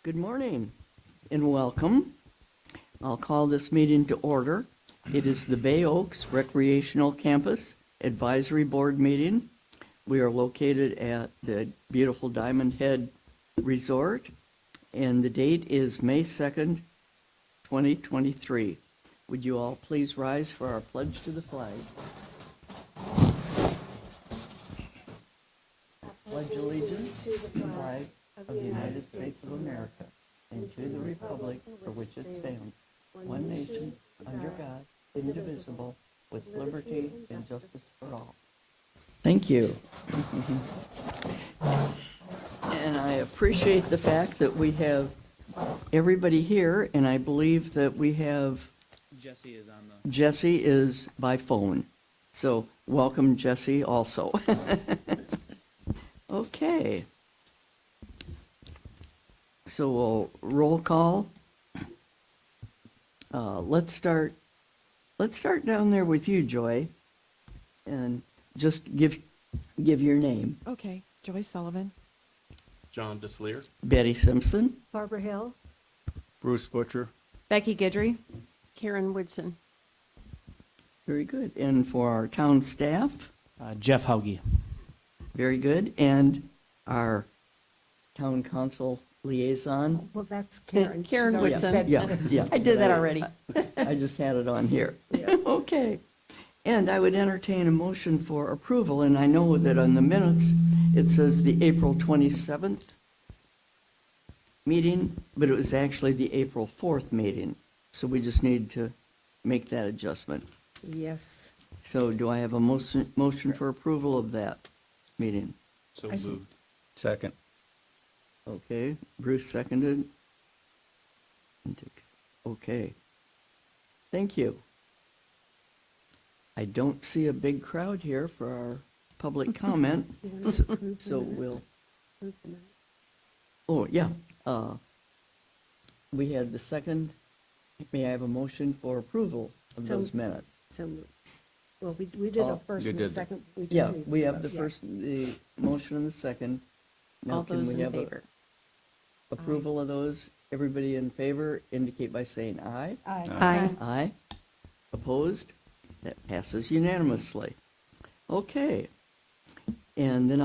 Good morning and welcome. I'll call this meeting to order. It is the Bay Oaks Recreational Campus Advisory Board meeting. We are located at the beautiful Diamond Head Resort, and the date is May 2nd, 2023. Would you all please rise for our pledge to the flag? Pledge allegiance to the flag of the United States of America and to the republic for which it stands, one nation, under God, indivisible, with liberty and justice for all. Thank you. And I appreciate the fact that we have everybody here, and I believe that we have Jesse is by phone. So welcome, Jesse, also. Okay. So we'll roll call. Let's start down there with you, Joy, and just give your name. Okay, Joy Sullivan. John Desleer. Betty Simpson. Barbara Hill. Bruce Butcher. Becky Guidry. Karen Woodson. Very good. And for our town staff, Jeff Hauge. very good. And our town council liaison. Well, that's Karen. Karen She's already Woodson. said Yeah, that. yeah. I did that already. I just had it on here. Yeah. Okay. And I would entertain a motion for approval, and I know that on the minutes, it says the April 27th meeting, but it was actually the April 4th meeting. So we just need to make that adjustment. Yes. So do I have a motion for approval of that meeting? So I s- moved. Second. Okay, Bruce seconded. Okay. Thank you. I don't see a big crowd here for our public comment, so we'll, oh, yeah. We had the second, may I have a motion for approval of So- those minutes? So, well, we did a Oh, first you and a did. second. just Yeah, need- we have the yeah. first, the motion and the second. Now All can those we in have a favor? approval of those? Everybody in favor indicate by saying aye. Aye. Aye. Aye. Opposed? That passes unanimously. Okay. And then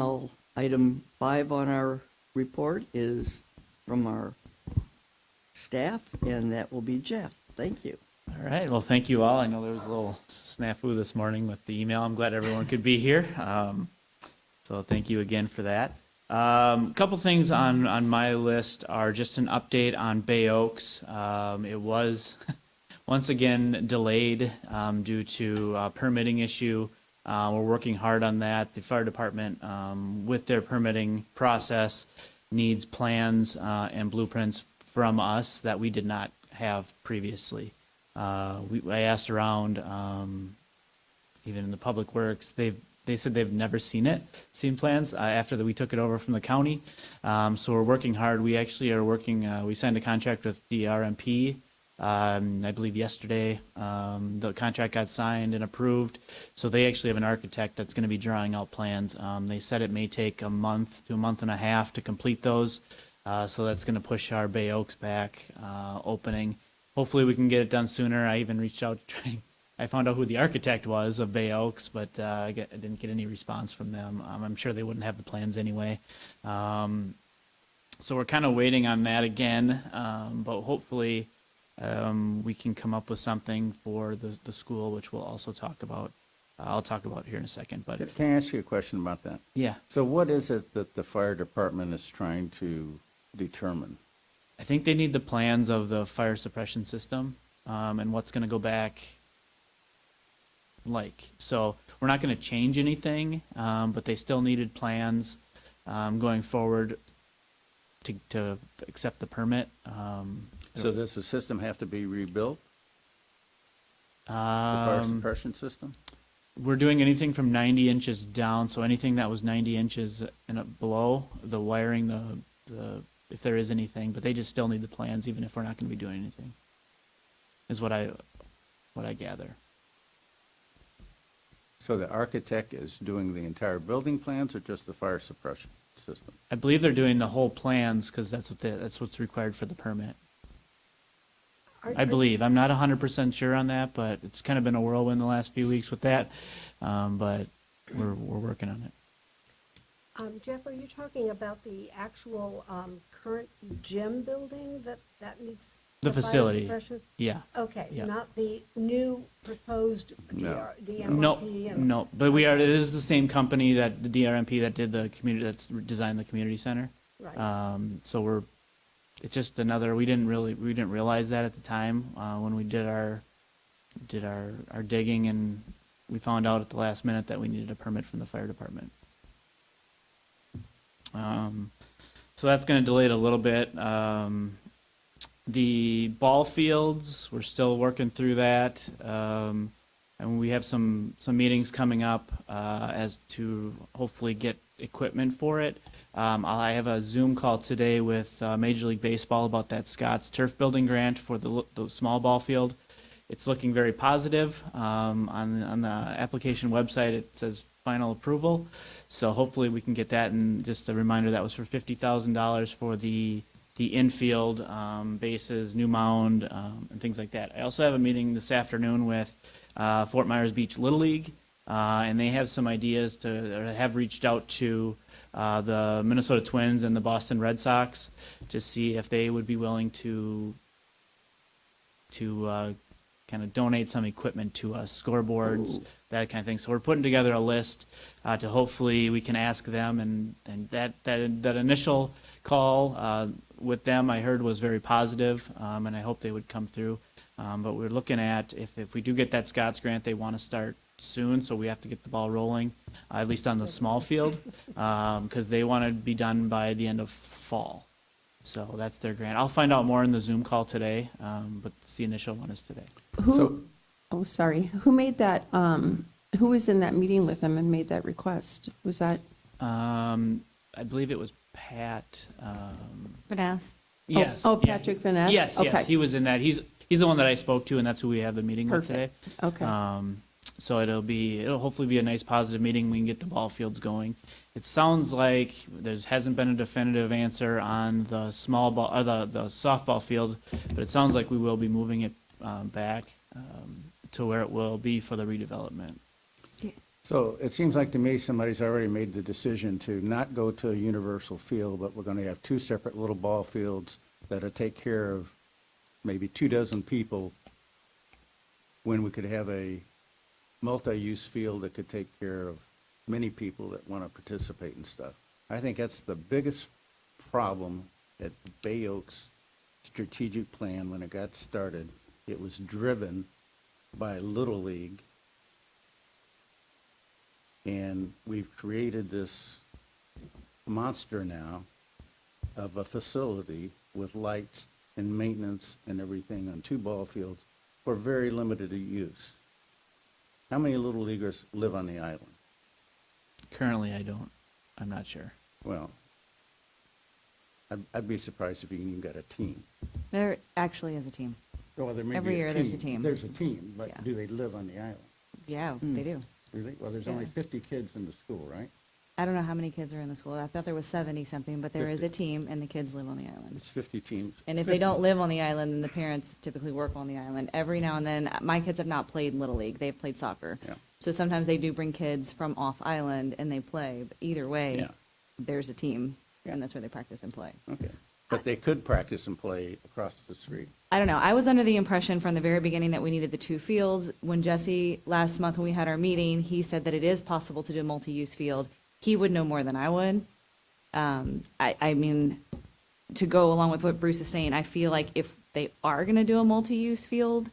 item 5 on our report is from our staff, and that will be Jeff. Thank you. All right. Well, thank you all. I know there was a little snafu this morning with the email. I'm glad everyone could be here. So thank you again for that. A couple things on my list are just an update on Bay Oaks. It was once again delayed due to a permitting issue. We're working hard on that. The fire department, with their permitting process, needs plans and blueprints from us that we did not have previously. I asked around, even in the public works, they said they've never seen plans after we took it over from the county. So we're working hard. We actually are working, we signed a contract with the RMP, I believe yesterday. The contract got signed and approved. So they actually have an architect that's going to be drawing out plans. They said it may take a month to a month and a half to complete those. So that's going to push our Bay Oaks back opening. Hopefully we can get it done sooner. I even reached out trying. I found out who the architect was of Bay Oaks, but I didn't get any response from them. I'm sure they wouldn't have the plans anyway. So we're kind of waiting on that again, but hopefully we can come up with something for the school, which we'll also talk about. I'll talk about here in a second. But Can I ask you a question about that? yeah, So what is it that the fire department is trying to determine? I think they need the plans of the fire suppression system and what's going to go back. So we're not going to change anything, but they still needed plans going forward to accept the permit. So does the system have to be rebuilt, the fire suppression system? We're doing anything from 90 inches down, so anything that was 90 inches and below, the wiring, the if there is anything, but they just still need the plans even if we're not going to be doing anything, is what I gather. So the architect is doing the entire building plans or just the fire suppression system? I believe they're doing the whole plans because that's what's required for the permit. I believe. I'm not 100% sure on that, but it's kind of been a whirlwind the last few weeks with that. But we're working on it. Jeff, are you talking about the actual current gym building that needs? The fire facility. suppression? Yeah. Okay, Yeah. not the new proposed No. DMRP? and- No, but it is the same company that the DRMP that did the community, that's designed the community center. Right. So it's just another, we didn't realize that at the time, when we did our digging, and we found out at the last minute that we needed a permit from the fire department. So that's gonna delay it a little bit. The ball fields, we're still working through that. And we have some meetings coming up as to hopefully get equipment for it. I have a Zoom call today with Major League Baseball about that Scott's turf building grant for the small ball field. It's looking very positive. On the application website, it says final approval. So hopefully we can get that. And just a reminder, that was for $50,000 for the infield bases, new mound, and things like that. I also have a meeting this afternoon with Fort Myers Beach Little League, and they have some ideas or have reached out to the Minnesota Twins and the Boston Red Sox to see if they would be willing to kind of donate some equipment to us, scoreboards, that kind of thing. So we're putting together a list to hopefully we can ask them, and that initial call with them I heard was very positive, and I hope they would come through. But we're looking at if we do get that Scott's grant, they want to start soon, so we have to get the ball rolling, at least on the small field, because they want to be done by the end of fall. So that's their grant. I'll find out more in the Zoom call today, but the initial one is today. Oh, sorry. Who made that, who was in that meeting with them and made that request? Was that? I believe it was Pat. Vanessa. Yes. Oh, yeah, Patrick Vaness? Yes, Okay. yes, he was in that. He's the one that I spoke to, and that's who we have the meeting with today. Perfect. Okay. So it'll hopefully be a nice positive meeting. We can get the ball fields going. It sounds like there hasn't been a definitive answer on the small ball or the softball field, but it sounds like we will be moving it back to where it will be for the redevelopment. So it seems like to me somebody's already made the decision to not go to a universal field, but we're going to have two separate little ball fields that'll take care of maybe 24 people, when we could have a multi-use field that could take care of many people that want to participate in stuff. I think that's the biggest problem at Bay Oaks strategic plan when it got started. It was driven by Little League. And we've created this monster now of a facility with lights and maintenance and everything on two ball fields for very limited use. How many Little Leaguers live on the island? Currently, I'm not sure. Well, I'd be surprised if you even got a team. There actually is a team. Well, there may Every be year there's a team. There's a team, but Yeah. do they live on the island? Yeah, they do. Really? Well, there's only Yeah. 50 kids in the school, right? I don't know how many kids are in the school. I thought there was 70 something, but there is a 50. team and the kids live on the island. It's 50 teams. And if they don't live on the island, then the parents typically work on the island. Every now and then, my kids have not played Little League. They've played soccer. Yeah. So sometimes they do bring kids from off island and they play. But either way, Yeah. there's a team, Yeah. and that's where they practice and play. Okay. But they could practice and play across the street. I don't know. I was under the impression from the very beginning that we needed the two fields. When Jesse, last month when we had our meeting, he said that it is possible to do a multi-use field. He would know more than I would. I mean, to go along with what Bruce is saying, I feel like if they are going to do a multi-use field,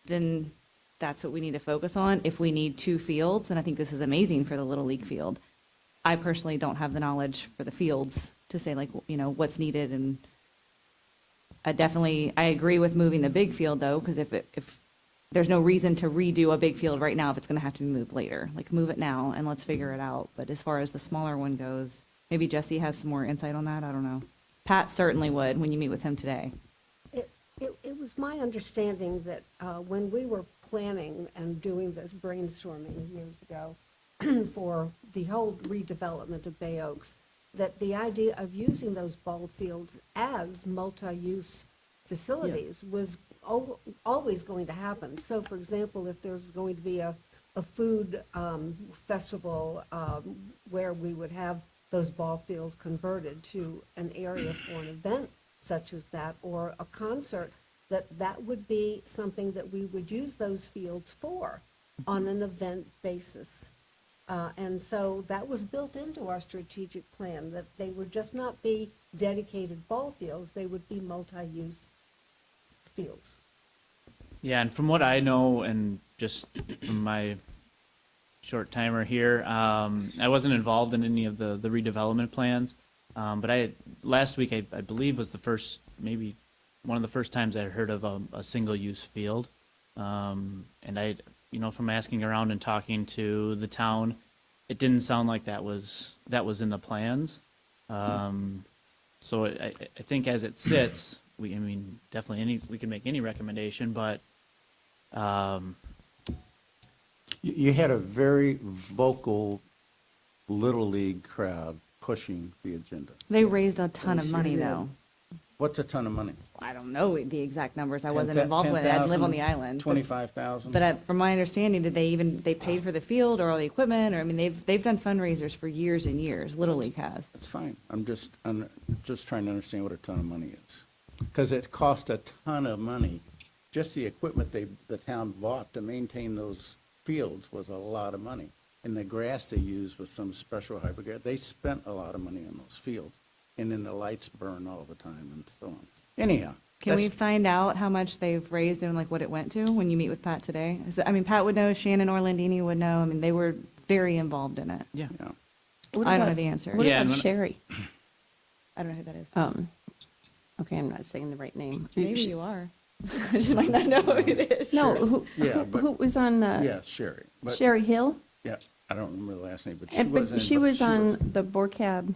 then that's what we need to focus on. If we need two fields, then I think this is amazing for the Little League field. I personally don't have the knowledge for the fields to say, like, you know, what's needed. And I agree with moving the big field, though, because if there's no reason to redo a big field right now if it's going to have to be moved later. Like, move it now and let's figure it out. But as far as the smaller one goes, maybe Jesse has some more insight on that. I don't know. Pat certainly would when you meet with him today. It was my understanding that when we were planning and doing this brainstorming years ago for the whole redevelopment of Bay Oaks, that the idea of using those ball fields as multi-use facilities was always going to happen. So, for example, if there's going to be a food festival where we would have those ball fields converted to an area for an event such as that, or a concert, that would be something that we would use those fields for on an event basis. And so that was built into our strategic plan, that they would just not be dedicated ball fields, they would be multi-use fields. Yeah, and from what I know, and just from my short timer here, I wasn't involved in any of the redevelopment plans, but last week I believe was the first, maybe one of the first times I heard of a single-use field, and from asking around and talking to the town, it didn't sound like that was in the plans. So I think as it sits, definitely we can make any recommendation, but You had a very vocal Little League crowd pushing the agenda. They raised a ton of money, though. What's a ton of money? I don't know the exact numbers. I wasn't involved with it. I didn't live on the island. 25,000? But from my understanding, did they paid for the field or all the equipment? Or they've done fundraisers for years and years. Little League has. That's fine. I'm just trying to understand what a ton of money is. Because it cost a ton of money. Just the equipment the town bought to maintain those fields was a lot of money. And the grass they used was some special hybrid grass. They spent a lot of money on those fields. And then the lights burn all the time and so on. Anyhow. Can we find out how much they've raised and what it went to when you meet with Pat today? Pat would know, Shannon Orlandini would know. They were very involved in it. yeah. Yeah. What I don't about- know the answer. What Yeah, about and Sherry? I don't know who that is. Okay, I'm not saying the right name. Maybe you are. I just might not know who it is. No, Yeah, but- who was on the, Yeah, Sherry. But, Sherry Hill? yeah, I don't remember the last name, but she And- was But she but was on the BORCAB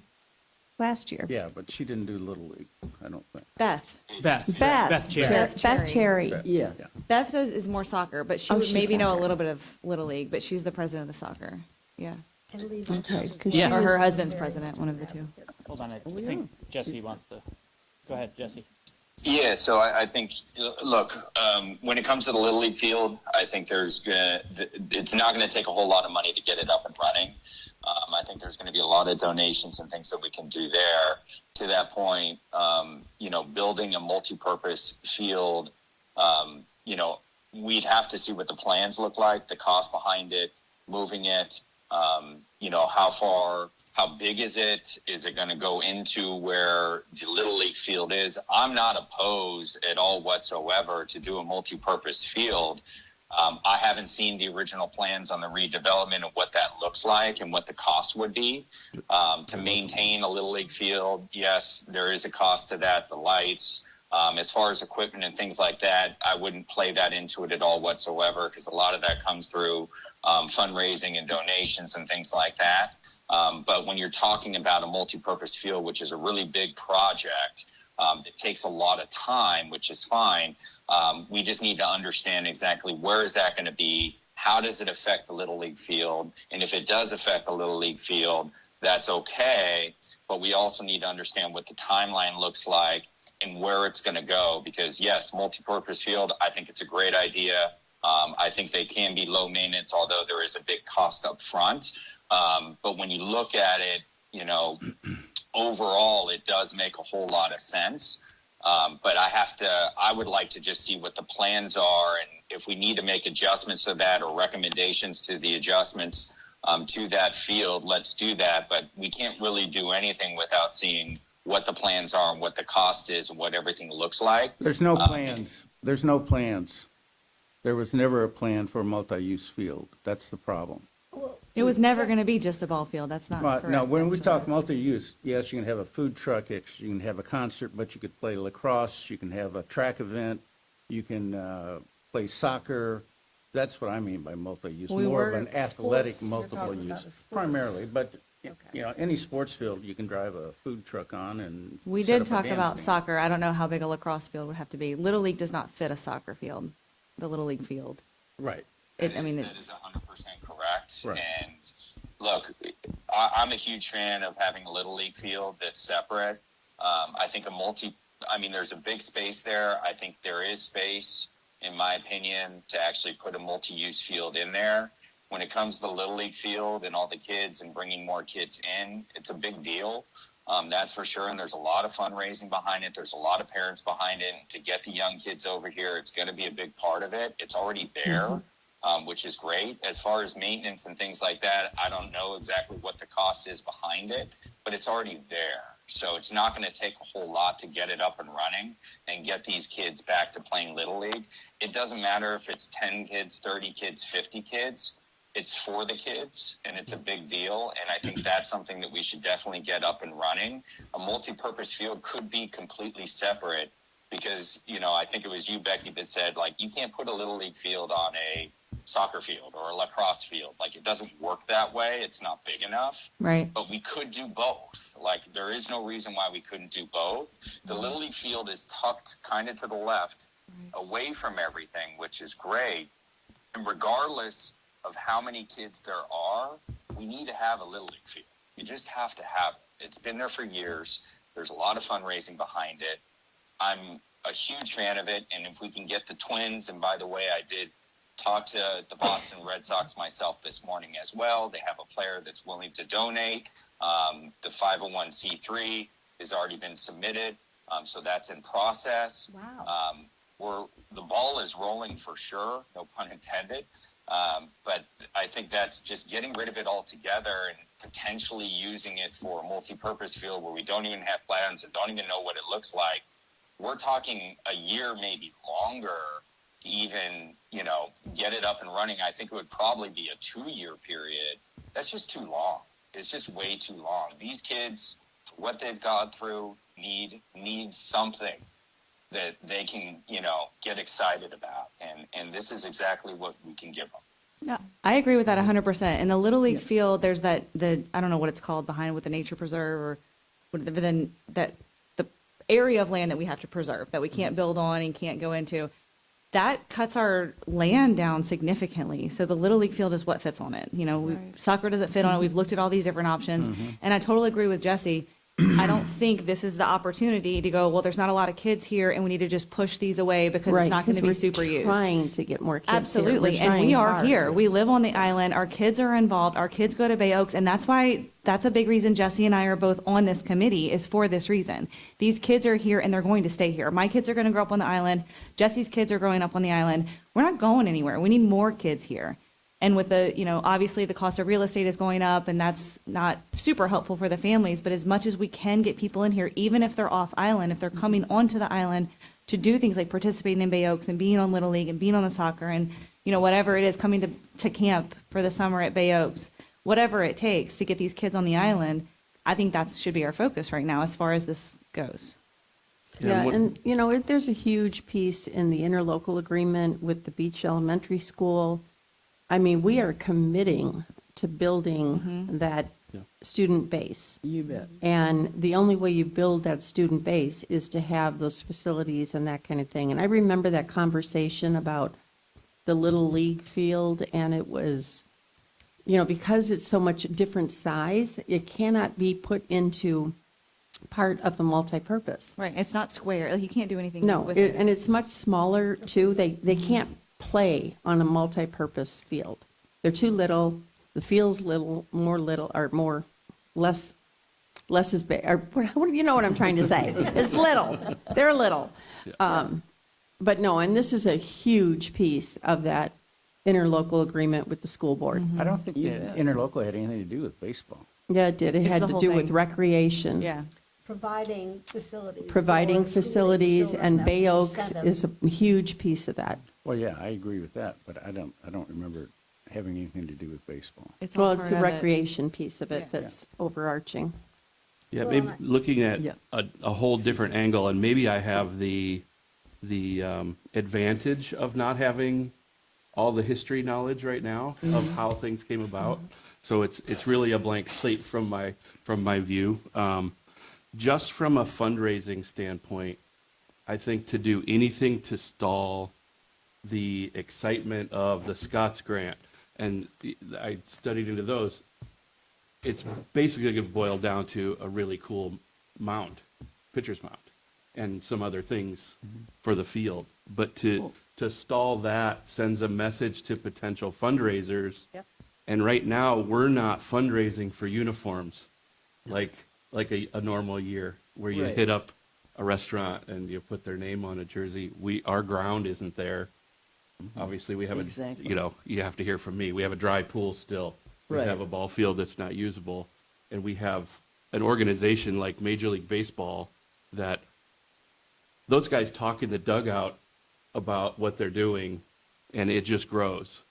last year. Yeah, but she didn't do Little League, I don't think. Beth. Beth. Cherry. Beth Cherry. Yeah. Yeah. Beth is more soccer, but she Oh, would she's maybe know a soccer. little bit of Little League, but she's the president of the soccer. Yeah. And leave Okay, 'cause Yeah. she Or was- her husband's president, one of the two. Hold on, I think Jesse wants to. Go ahead, Jesse. Yeah, so I think, look, when it comes to the Little League field, I think it's not going to take a whole lot of money to get it up and running. I think there's going to be a lot of donations and things that we can do there. To that point, building a multi-purpose field, we'd have to see what the plans look like, the cost behind it, moving it, how big is it? Is it going to go into where the Little League field is? I'm not opposed at all whatsoever to do a multi-purpose field. I haven't seen the original plans on the redevelopment of what that looks like and what the cost would be to maintain a Little League field. Yes, there is a cost to that, the lights. As far as equipment and things like that, I wouldn't play that into it at all whatsoever because a lot of that comes through fundraising and donations and things like that. But when you're talking about a multi-purpose field, which is a really big project, it takes a lot of time, which is fine. We just need to understand exactly where is that going to be, how does it affect the Little League field, and if it does affect the Little League field, that's okay, but we also need to understand what the timeline looks like and where it's going to go, because yes, multi-purpose field, I think it's a great idea. I think they can be low maintenance, although there is a big cost up front. But when you look at it, overall, it does make a whole lot of sense. But I would like to just see what the plans are, and if we need to make adjustments to that or recommendations to the adjustments to that field, let's do that. But we can't really do anything without seeing what the plans are and what the cost is and what everything looks like. There's no plans. There's no plans. There was never a plan for a multi-use field. That's the problem. Well, It was never going to be just a ball field. That's not But correct. now, when we actually. talk multi-use, yes, you can have a food truck, you can have a concert, but you could play lacrosse, you can have a track event, you can play soccer. That's what I mean by multi-use, We more of were an athletic sports. You're multiple talking about use a sports. primarily. But, Okay. any sports field, you can drive a food truck on and We set did up a talk dance about stand. soccer. I don't know how big a lacrosse field would have to be. Little League does not fit a soccer field, the Little League field. Right. That is 100% correct. Right. And Look, I'm a huge fan of having a little league field that's separate. I think there's a big space there. I think there is space, in my opinion, to actually put a multi-use field in there. When it comes to the little league field and all the kids and bringing more kids in, it's a big deal. That's for sure. And there's a lot of fundraising behind it. There's a lot of parents behind it. To get the young kids over here, it's going to be a big part of it. It's already there. Which is great. As far as maintenance and things like that, I don't know exactly what the cost is behind it, but it's already there. So it's not going to take a whole lot to get it up and running and get these kids back to playing Little League. It doesn't matter if it's 10 kids, 30 kids, 50 kids. It's for the kids, and it's a big deal. And I think that's something that we should definitely get up and running. A multi-purpose field could be completely separate because, I think it was you, Becky, that said, like, you can't put a Little League field on a soccer field or a lacrosse field. Like, it doesn't work that way. It's not big enough. Right. But we could do both. Like, there is no reason why we couldn't do both. The Little League field is tucked kind of to the left, away from everything, which is great. And regardless of how many kids there are, we need to have a Little League field. You just have to have it. It's been there for years. There's a lot of fundraising behind it. I'm a huge fan of it. And if we can get the Twins, and by the way, I did talk to the Boston Red Sox myself this morning as well. They have a player that's willing to donate. The 501c3 has already been submitted. So that's in process. Wow. The ball is rolling for sure, no pun intended. But I think that's just getting rid of it altogether and potentially using it for a multi-purpose field where we don't even have plans and don't even know what it looks like. We're talking a year, maybe longer, to even, get it up and running. I think it would probably be a 2-year period. That's just too long. It's just way too long. These kids, for what they've gone through, need something that they can, get excited about. And this is exactly what we can give them. Yeah, I agree with that 100%. In the Little League field, there's I don't know what it's called behind with the nature preserve or but then the area of land that we have to preserve that we can't build on and can't go into. That cuts our land down significantly. So the Little League field is what fits on it. Soccer doesn't fit on it. We've looked at all these different options. And I totally agree with Jesse. I don't think this is the opportunity to go, well, there's not a lot of kids here and we need to just push these away because it's not going to be super used. Trying to get more kids here. Absolutely. We're And we trying are hard. here. We live on the island. Our kids are involved. Our kids go to Bay Oaks. And that's a big reason Jesse and I are both on this committee is for this reason. These kids are here and they're going to stay here. My kids are going to grow up on the island. Jesse's kids are growing up on the island. We're not going anywhere. We need more kids here. And with obviously the cost of real estate is going up and that's not super helpful for the families, but as much as we can get people in here, even if they're off island, if they're coming onto the island to do things like participating in Bay Oaks and being on Little League and being on the soccer and, whatever it is, coming to camp for the summer at Bay Oaks, whatever it takes to get these kids on the island, I think that should be our focus right now as far as this goes. Yeah, and, there's a huge piece in the interlocal agreement with the Beach Elementary School. I mean, we are committing to building that student base. You bet. And the only way you build that student base is to have those facilities and that kind of thing. And I remember that conversation about the Little League field, and it was, because it's so much different size, it cannot be put into part of the multipurpose. Right. It's not square. Like, you can't do anything No, with it. and it's much smaller too. They can't play on a multi-purpose field. They're too little. The field's less is big. Or, you know what I'm trying to say? It's little. They're little. But no, and this is a huge piece of that interlocal agreement with the school board. I don't think that interlocal had anything to do with baseball. Yeah, it did. It It's had the to whole do with thing. recreation. Yeah. Providing facilities. Providing for schooling facilities, children, and that Bay was Oaks set is a huge piece of that. Well, yeah, I agree with that, but I don't remember it having anything to do with baseball. It's all Well, it's part the of it. recreation piece of it Yeah. that's overarching. Yeah, Well, maybe and looking at Yeah. a whole different angle, and maybe I have the advantage of not having all the history knowledge right now of how things came about. So it's really a blank slate from my view. Just from a fundraising standpoint, I think to do anything to stall the excitement of the Scots grant, and I studied into those, it's basically going to boil down to a really cool mound, pitcher's mound, and some other things for the field. But to stall that sends a message to potential fundraisers. Yep. And right now, we're not fundraising for uniforms like a normal year where you Right. hit up a restaurant and you put their name on a jersey. Our ground isn't there. Obviously, we have Exactly. you have to hear from me. We have a dry pool still. We Right. have a ball field that's not usable. And we have an organization like Major League Baseball that those guys talk in the dugout about what they're doing, and it just grows.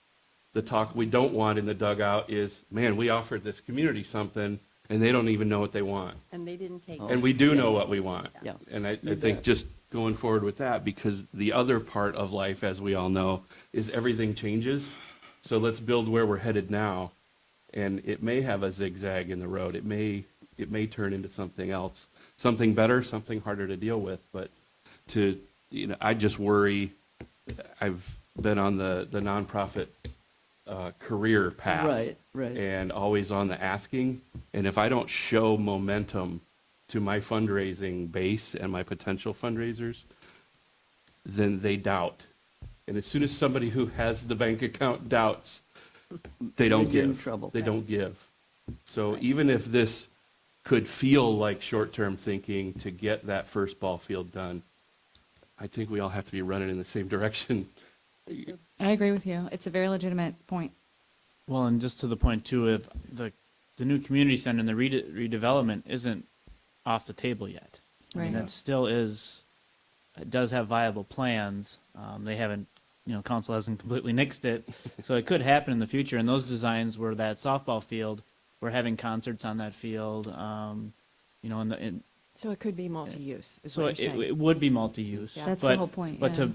The talk we don't want in the dugout is, man, we offered this community something, and they don't even know what they want. And they didn't take And we do know what we want. Yeah. And I You think bet. just going forward with that, because the other part of life, as we all know, is everything changes. So let's build where we're headed now. And it may have a zigzag in the road. It may turn into something else, something better, something harder to deal with. But I just worry. I've been on the nonprofit career path, Right. and always on the asking. And if I don't show momentum to my fundraising base and my potential fundraisers, then they doubt. And as soon as somebody who has the bank account doubts, they don't get in give. trouble. They don't give. So even if this could feel like short-term thinking to get that first ball field done, I think we all have to be running in the same direction. I agree with you. It's a very legitimate point. Well, and just to the point too, if the new community center and the redevelopment isn't off the table yet. I mean, Right. that still is, it does have viable plans. They haven't, council hasn't completely nixed it. So it could happen in the future. And those designs were that softball field, we're having concerts on that field, So it could be multi-use, is so what you're saying. it would be multi-use. Yeah. That's the whole point, But yeah.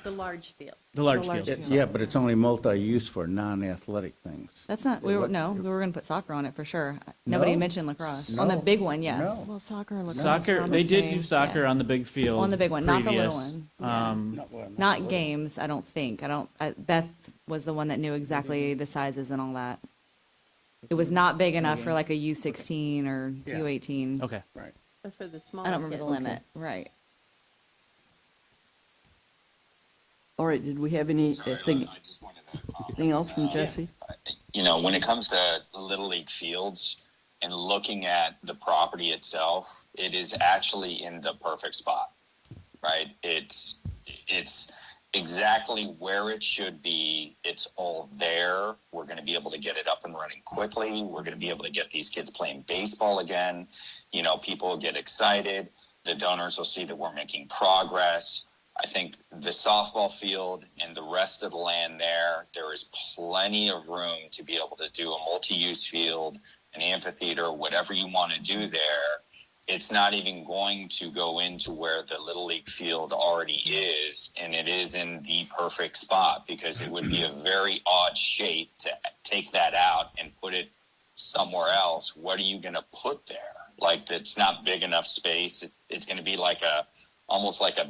the large field. large large field. field. Yeah, but it's only multi-use for non-athletic things. That's not, we were going to put soccer on it for sure. Nobody No. mentioned lacrosse. On the No. big one, yes. No. Well, soccer and lacrosse Soccer, are on they the did do same- soccer yeah. on the big field. On the big one, not the little previous. one. Not games, I don't think. Beth was the one that knew exactly the sizes and all that. It was not big enough for like a U16 or Yeah. U18. Okay. Right. But for the small I don't remember the kids. limit, right. All right, did we have anything I just wanted to comment. anything else from Jesse? When it comes to Little League fields and looking at the property itself, it is actually in the perfect spot, right? It's exactly where it should be. It's all there. We're going to be able to get it up and running quickly. We're going to be able to get these kids playing baseball again. People will get excited. The donors will see that we're making progress. I think the softball field and the rest of the land there is plenty of room to be able to do a multi-use field, an amphitheater, whatever you want to do there. It's not even going to go into where the Little League field already is, and it is in the perfect spot because it would be a very odd shape to take that out and put it somewhere else. What are you going to put there? Like, that's not big enough space. It's going to be almost like a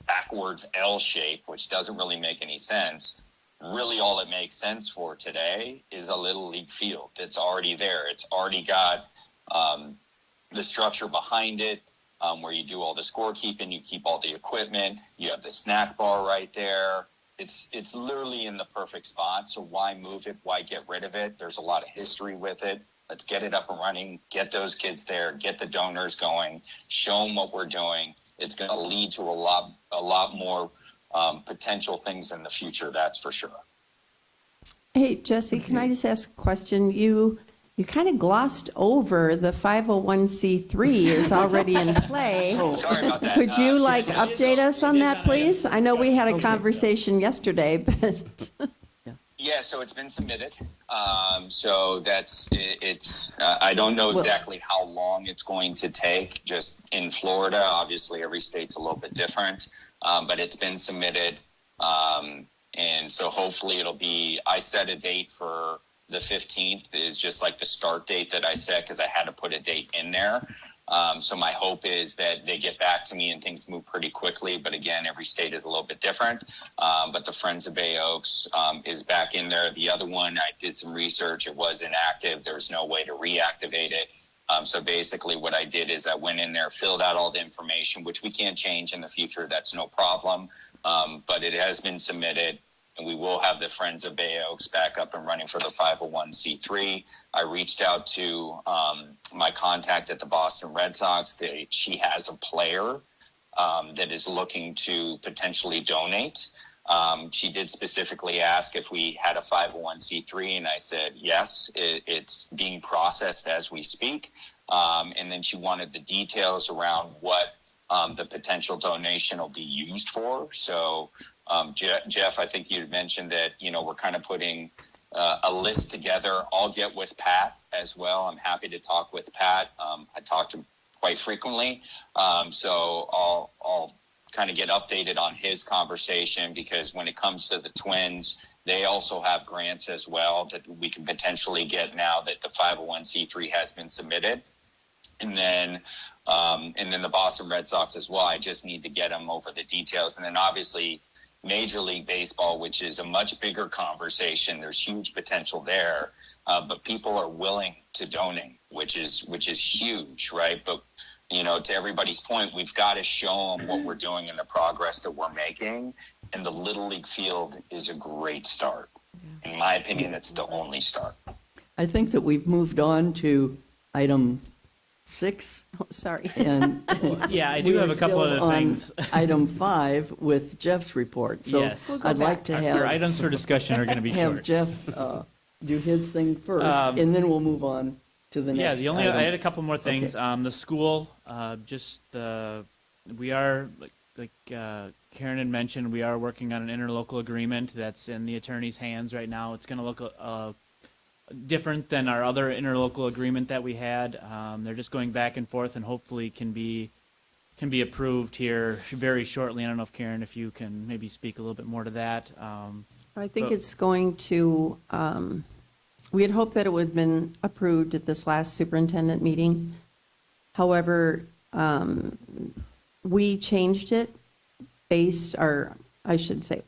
backwards L shape, which doesn't really make any sense. Really, all it makes sense for today is a Little League field that's already there. It's already got the structure behind it, where you do all the scorekeeping, you keep all the equipment, you have the snack bar right there. It's literally in the perfect spot. So why move it? Why get rid of it? There's a lot of history with it. Let's get it up and running, get those kids there, get the donors going, show them what we're doing. It's going to lead to a lot more potential things in the future, that's for sure. Hey, Jesse, can I just ask a question? You kind of glossed over the 501c3 is already in play. Sorry about that. Could you update us on that, please? I know we had a conversation yesterday, but Yeah, so it's been submitted. So it's I don't know exactly how long it's going to take. Just in Florida, obviously every state's a little bit different, but it's been submitted. And so hopefully I set a date for the 15th is just like the start date that I set because I had to put a date in there. So my hope is that they get back to me and things move pretty quickly. But again, every state is a little bit different. But the Friends of Bay Oaks is back in there. The other one, I did some research. It was inactive. There's no way to reactivate it. So basically what I did is I went in there, filled out all the information, which we can't change in the future. That's no problem. But it has been submitted. And we will have the Friends of Bay Oaks back up and running for the 501c3. I reached out to my contact at the Boston Red Sox. She has a player that is looking to potentially donate. She did specifically ask if we had a 501c3, and I said yes, it's being processed as we speak. And then she wanted the details around what the potential donation will be used for. So Jeff, I think you had mentioned that, we're kind of putting a list together. I'll get with Pat as well. I'm happy to talk with Pat. I talk to him quite frequently. So I'll kind of get updated on his conversation, because when it comes to the Twins, they also have grants as well that we can potentially get now that the 501c3 has been submitted. And then the Boston Red Sox as well. I just need to get them over the details. And then obviously Major League Baseball, which is a much bigger conversation. There's huge potential there, but people are willing to donate, which is huge, right? But to everybody's point, we've got to show them what we're doing and the progress that we're making. And the Little League field is a great start. In my opinion, it's the only start. I think that we've moved on to item 6. Oh, sorry. And Yeah, I do have a couple other things. Item 5 with Jeff's report. So Yes. We'll I'd like to Your have items for discussion are going to be have short. Jeff do his thing first, and then we'll move on to the next. Yeah, I item. had a couple more things. Okay. The school, we are, like Karen had mentioned, we are working on an interlocal agreement that's in the attorney's hands right now. It's going to look different than our other interlocal agreement that we had. They're just going back and forth, and hopefully can be approved here very shortly. I don't know if Karen, if you can maybe speak a little bit more to that. I think it's going to, we had hoped that it would have been approved at this last superintendent meeting. However, we changed it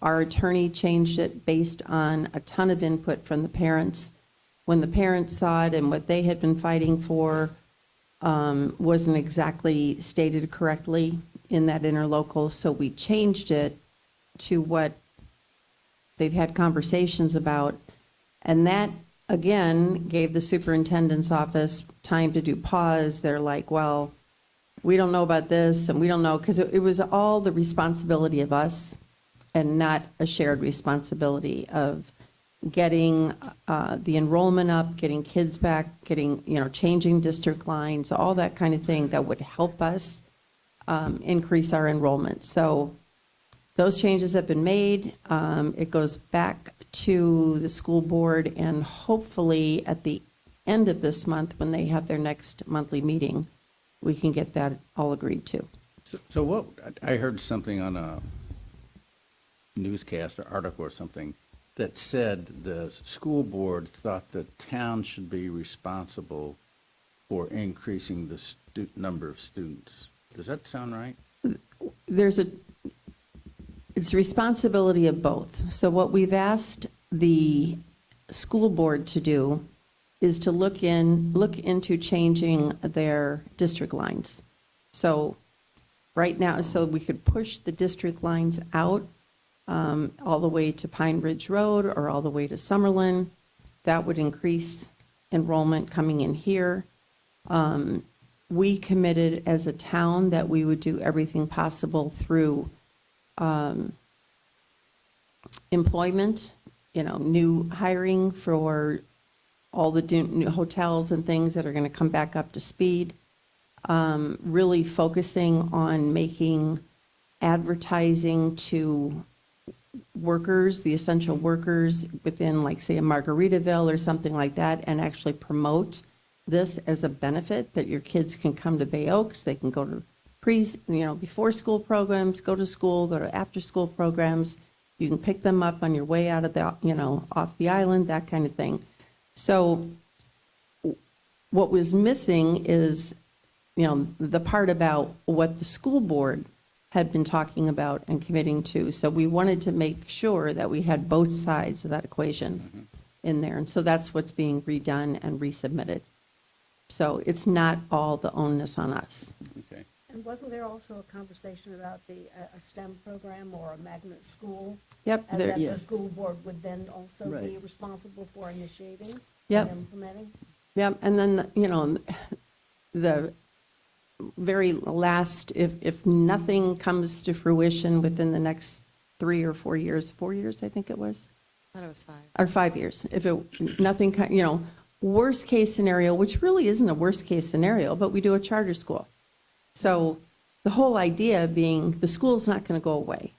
our attorney changed it based on a ton of input from the parents. When the parents saw it and what they had been fighting for wasn't exactly stated correctly in that interlocal, so we changed it to what they've had conversations about. And that, again, gave the superintendent's office time to do pause. They're like, well, we don't know about this, and we don't know, because it was all the responsibility of us and not a shared responsibility of getting the enrollment up, getting kids back, changing district lines, all that kind of thing that would help us increase our enrollment. So those changes have been made. It goes back to the school board, and hopefully at the end of this month, when they have their next monthly meeting, we can get that all agreed to. So what, I heard something on a newscast or article or something that said the school board thought the town should be responsible for increasing the number of students. Does that sound right? It's a responsibility of both. So what we've asked the school board to do is to look into changing their district lines. So right now, so we could push the district lines out all the way to Pine Ridge Road or all the way to Summerlin. That would increase enrollment coming in here. We committed as a town that we would do everything possible through employment, new hiring for all the new hotels and things that are going to come back up to speed. Really focusing on making advertising to workers, the essential workers within, like, say, a Margaritaville or something like that, and actually promote this as a benefit that your kids can come to Bay Oaks. They can go to before school programs, go to school, go to after school programs. You can pick them up on your way out of the, off the island, that kind of thing. So what was missing is the part about what the school board had been talking about and committing to. So we wanted to make sure that we had both sides of that equation in there. And so that's what's being redone and resubmitted. So it's not all the onus on us. Okay. And wasn't there also a conversation about a STEM program or a magnet school? Yep, And there, that the yes. school board would then also be Right. responsible for initiating Yep. and implementing? yep. And then, the very last, if nothing comes to fruition within the next 3 or 4 years, 4 years, I think it was, I thought it was 5. or 5 years, if it, nothing, worst case scenario, which really isn't a worst case scenario, but we do a charter school. So the whole idea being the school's not going to go away.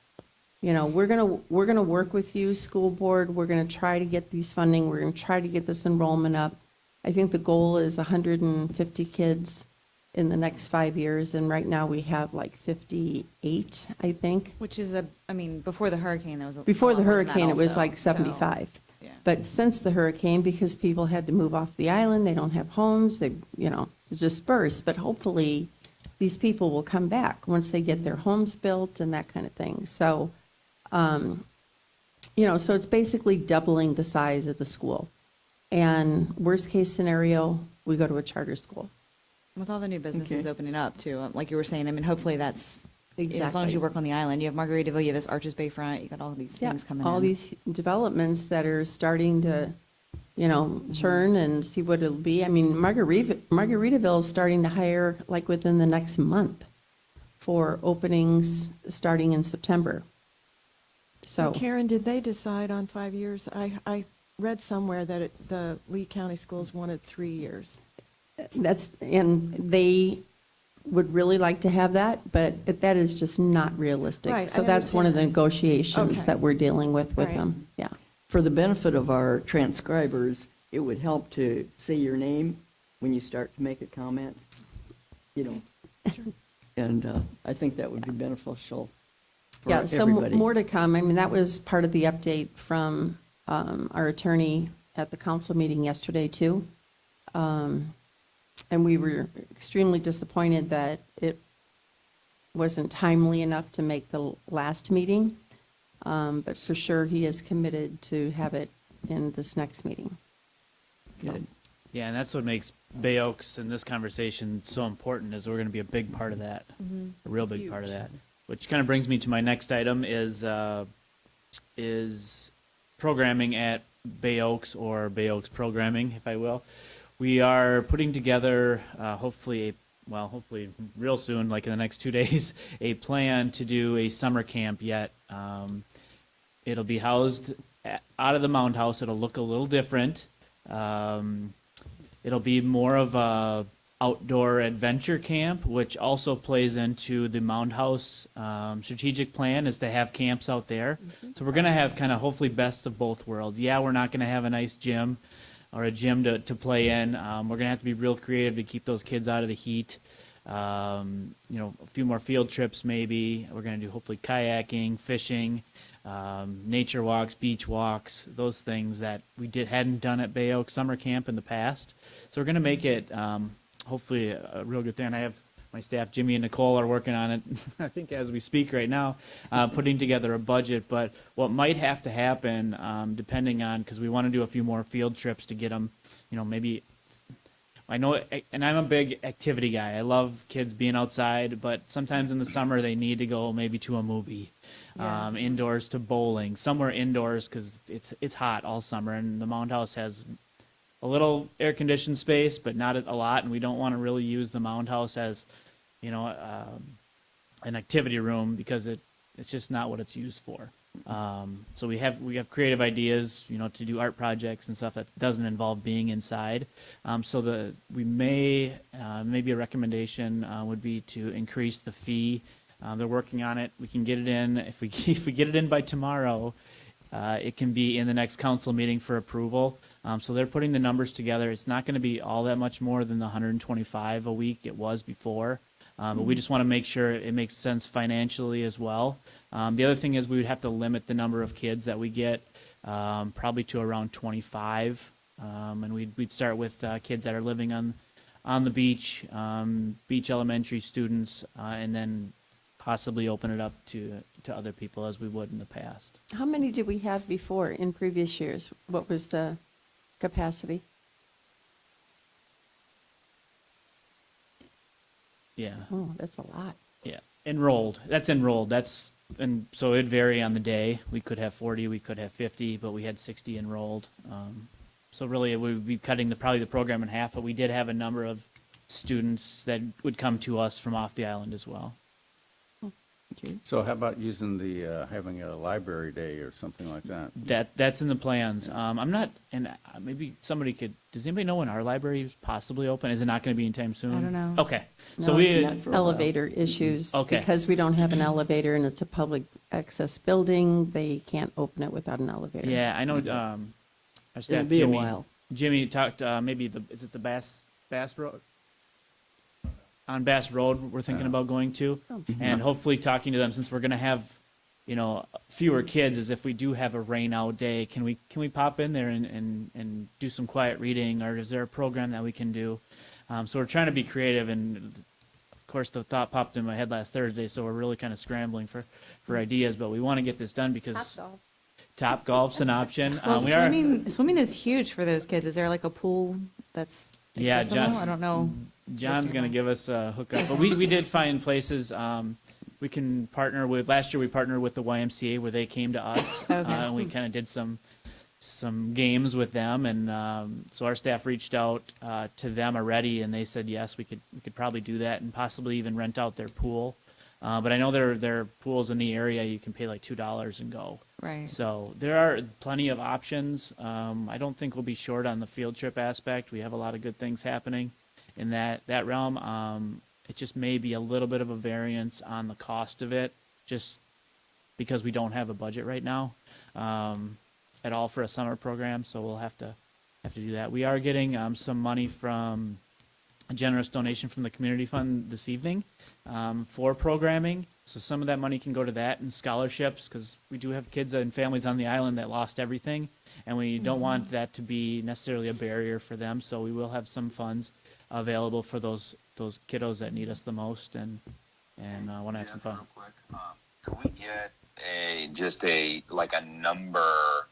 We're going to work with you, school board. We're going to try to get these funding. We're going to try to get this enrollment up. I think the goal is 150 kids in the next 5 years, and right now we have like 58, I think. Which is before the hurricane, that was a Before the lot more than that hurricane, it was also, like so, 75. yeah. But since the hurricane, because people had to move off the island, they don't have homes, they, dispersed. But hopefully, these people will come back once they get their homes built and that kind of thing. So, so it's basically doubling the size of the school. And worst case scenario, we go to a charter school. With all the new businesses Okay. opening up too, like you were saying, hopefully that's, as long Exactly. as you work on the island, you have Margaritaville, you have this Arches Bayfront, you got all these Yeah, things coming in. all these developments that are starting to, churn and see what it'll be. I mean, Margaritaville is starting to hire like within the next month for openings starting in September. So So, Karen, did they decide on 5 years? I read somewhere that the Lee County Schools wanted 3 years. and they would really like to have that, but that is just not realistic. Right, So I that's one of the understand that. negotiations Okay. that we're dealing with Right. them. Yeah. For the benefit of our transcribers, it would help to say your name when you start to make a comment, And I think that would be beneficial for Yeah, so everybody. more to come. I mean, that was part of the update from our attorney at the council meeting yesterday, too. And we were extremely disappointed that it wasn't timely enough to make the last meeting. But for sure, he is committed to have it in this next meeting. Good. Yeah, and that's what makes Bay Oaks and this conversation so important, is we're going to be a big part of that, a real big part of that. Which kind of brings me to my next item is programming at Bay Oaks, or Bay Oaks programming, if I will. We are putting together, hopefully real soon, like in the next 2 days, a plan to do a summer camp yet. It'll be housed out of the Mound House. It'll look a little different. It'll be more of a outdoor adventure camp, which also plays into the Mound House strategic plan, is to have camps out there. So we're going to have kind of hopefully best of both worlds. Yeah, we're not going to have a nice gym or a gym to play in. We're going to have to be real creative to keep those kids out of the heat. A few more field trips maybe. We're going to do hopefully kayaking, fishing, nature walks, beach walks, those things that we hadn't done at Bay Oaks Summer Camp in the past. So we're going to make it hopefully a real good thing. I have my staff, Jimmy and Nicole, are working on it, I think as we speak right now, putting together a budget. But what might have to happen, depending on, because we want to do a few more field trips to get them, maybe, I know, and I'm a big activity guy. I love kids being outside, but sometimes in the summer they need to go maybe to a movie, indoors to bowling, somewhere indoors, because it's hot all summer, and the Mound House has a little air-conditioned space, but not a lot, and we don't want to really use the Mound House as, an activity room, because it's just not what it's used for. So we have creative ideas, to do art projects and stuff that doesn't involve being inside. So maybe a recommendation would be to increase the fee. They're working on it. We can get it in. If we get it in by tomorrow, it can be in the next council meeting for approval. So they're putting the numbers together. It's not going to be all that much more than the 125 a week it was before. But we just want to make sure it makes sense financially as well. The other thing is we would have to limit the number of kids that we get, probably to around 25. And we'd start with kids that are living on on the beach, beach elementary students, and then possibly open it up to other people as we would in the past. How many did we have before in previous years? What was the capacity? Yeah. Oh, that's a lot. Yeah, enrolled. That's enrolled. And so it'd vary on the day. We could have 40, we could have 50, but we had 60 enrolled. So really, it would be cutting probably the program in half, but we did have a number of students that would come to us from off the island as well. So how about using having a library day or something like that? That's in the plans. I'm not, and maybe somebody could, does anybody know when our library is possibly open? Is it not going to be anytime soon? I don't know. Okay. So No, we, it's not for a while. elevator issues. Okay. Because we don't have an elevator and it's a public access building, they can't open it without an elevator. yeah, I know, our staff, It'll be a Jimmy. while. Jimmy talked, maybe is it the Bass Road? On Bass Road, we're thinking about going to, and hopefully talking to them, since we're gonna have, fewer kids, is if we do have a rain out day, can we pop in there and do some quiet reading, or is there a program that we can do? So we're trying to be creative, and of course the thought popped in my head last Thursday, so we're really kind of scrambling for ideas, but we want to get this done because Top Golf's an option. Well, We are, swimming is huge for those kids. Is there like a pool that's Yeah, accessible? John- I don't know. John's going to give us a hookup, but we did find places we can partner with. Last year we partnered with the YMCA where they came to us, and we kind of did some games with them, and so our staff reached out to them already, and they said yes, we could probably do that, and possibly even rent out their pool. But I know there are pools in the area you can pay like $2 and go. Right. So there are plenty of options. I don't think we'll be short on the field trip aspect. We have a lot of good things happening in that realm. It just may be a little bit of a variance on the cost of it, just because we don't have a budget right now at all for a summer program. So we'll have to do that. We are getting some money from a generous donation from the community fund this evening for programming. So some of that money can go to that and scholarships, because we do have kids and families on the island that lost everything, and we don't want that to be necessarily a barrier for them. So we will have some funds available for those kiddos that need us the most and want to have some fun. Real quick, can we get a number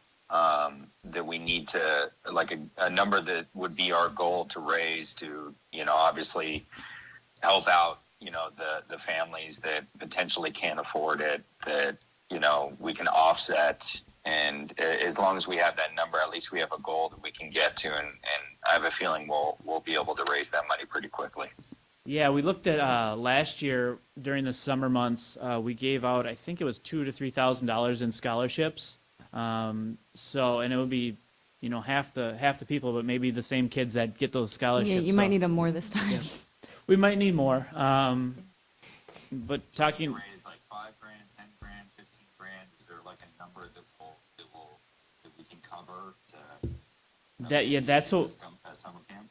that we need to, like a number that would be our goal to raise to, obviously help out, the families that potentially can't afford it, that, we can offset. And as long as we have that number, at least we have a goal that we can get to. And I have a feeling we'll be able to raise that money pretty quickly. Yeah, we looked at last year during the summer months. We gave out, I think it was $2,000 to $3,000 in scholarships. So, and it would be, half the people, but maybe the same kids that get those scholarships. Yeah, you might need them more this time. Yeah. We might need more. But talking, Raise like $5,000, $10,000, $15,000. Is there like a number that we can cover to? that's what. Summer camp.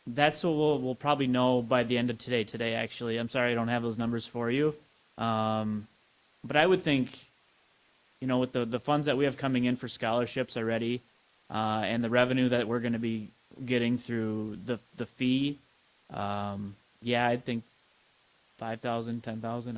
That's what we'll probably know by the end of today, actually. I'm sorry I don't have those numbers for you. But I would think, with the funds that we have coming in for scholarships already, and the revenue that we're going to be getting through the fee, I'd think 5,000, 10,000.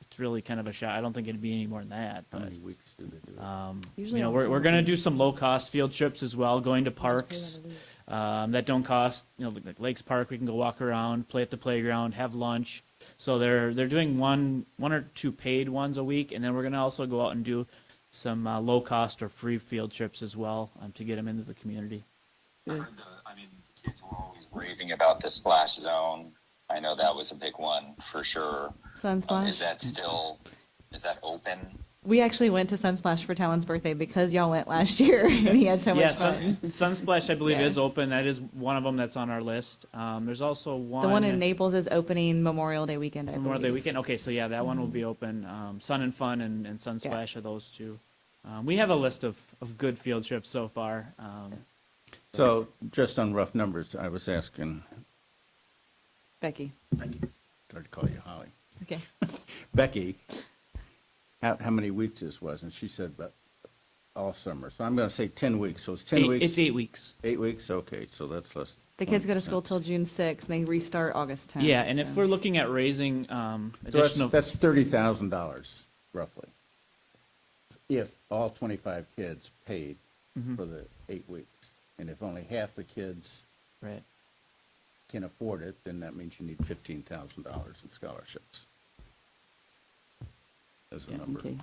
It's really kind of a shot. I don't think it'd be any more than that. How But many weeks do they do it? Usually we're going to do some low-cost field trips as well, going to parks that don't cost. Like Lakes Park, we can go walk around, play at the playground, have lunch. So they're doing one or two paid ones a week, and then we're going to also go out and do some low-cost or free field trips as well to get them into the community. I heard the kids were always raving about the splash zone. I know that was a big one for sure. Sunsplash. Is that open? We actually went to Sunsplash for Talon's birthday because y'all went last year and he had so much fun. Sunsplash, I believe, Yeah. is open. That is one of them that's on our list. There's also one. The one in Naples is opening Memorial Day weekend, I Memorial Day believe. weekend. Okay, so yeah, that one will be open. Sun and Fun and Sunsplash are those two. We have a list of good field trips so far. So just on rough numbers, I was asking, Becky. sorry to call you Holly, Okay. Becky, how many weeks this was, and she said about all summer. So I'm going to say 10 weeks. So it's 10 weeks. It's 8 weeks. 8 weeks, okay, so that's less. The kids go to 20%. school till June 6th, and they restart August 10th. Yeah, and if so. we're looking at raising So additional, that's $30,000 roughly, if all 25 kids paid Mm-hmm. for the 8 weeks. And if only half the kids right? can afford it, then that means you need $15,000 in scholarships. As a Yeah, number. okay.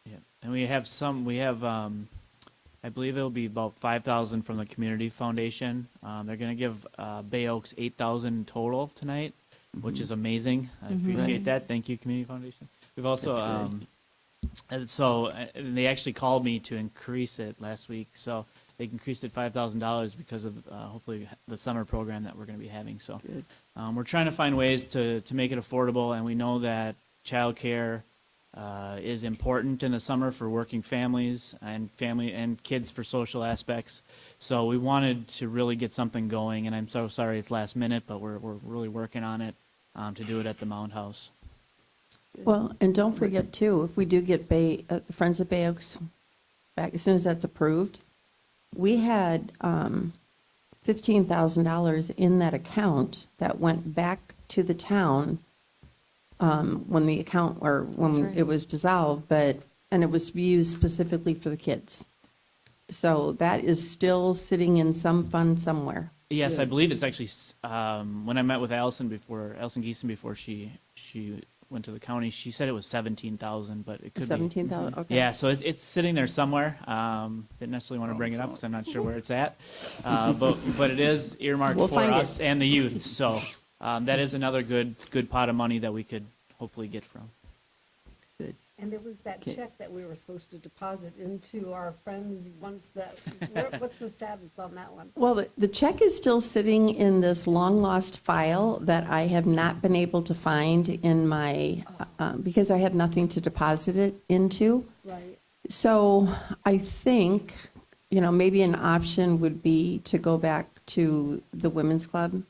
Yeah, and we have I believe it'll be about 5,000 from the community foundation. They're going to give Bay Oaks 8,000 total tonight, which is amazing. I appreciate Right. that. Thank you, community foundation. We've also That's good. and they actually called me to increase it last week, so they increased it $5,000 because of hopefully the summer program that we're going to be having. So Good. we're trying to find ways to make it affordable, and we know that childcare is important in the summer for working families and kids for social aspects. So we wanted to really get something going, and I'm so sorry it's last minute, but we're really working on it to do it at the Mound House. Well, and don't forget too, if we do get Friends of Bay Oaks back, as soon as that's approved, we had $15,000 in that account that went back to the town when the account, or That's when right. it was dissolved, and it was used specifically for the kids. So that is still sitting in some fund somewhere. Yes, I believe it's actually when I met with Allison Geeson before she went to the county, she said it was 17,000, but it could be 17,000, okay. Yeah, so it's sitting there somewhere. Didn't necessarily want to bring it up because I'm not sure where it's at, but it is earmarked We'll for find us it. and the youth. So that is another good pot of money that we could hopefully get from. Good. And there was that Okay. check that we were supposed to deposit into our friends once that, what's the status on that one? Well, the check is still sitting in this long-lost file that I have not been able to find in my, because I had nothing to deposit it into. Right. So I think, maybe an option would be to go back to the Women's Club,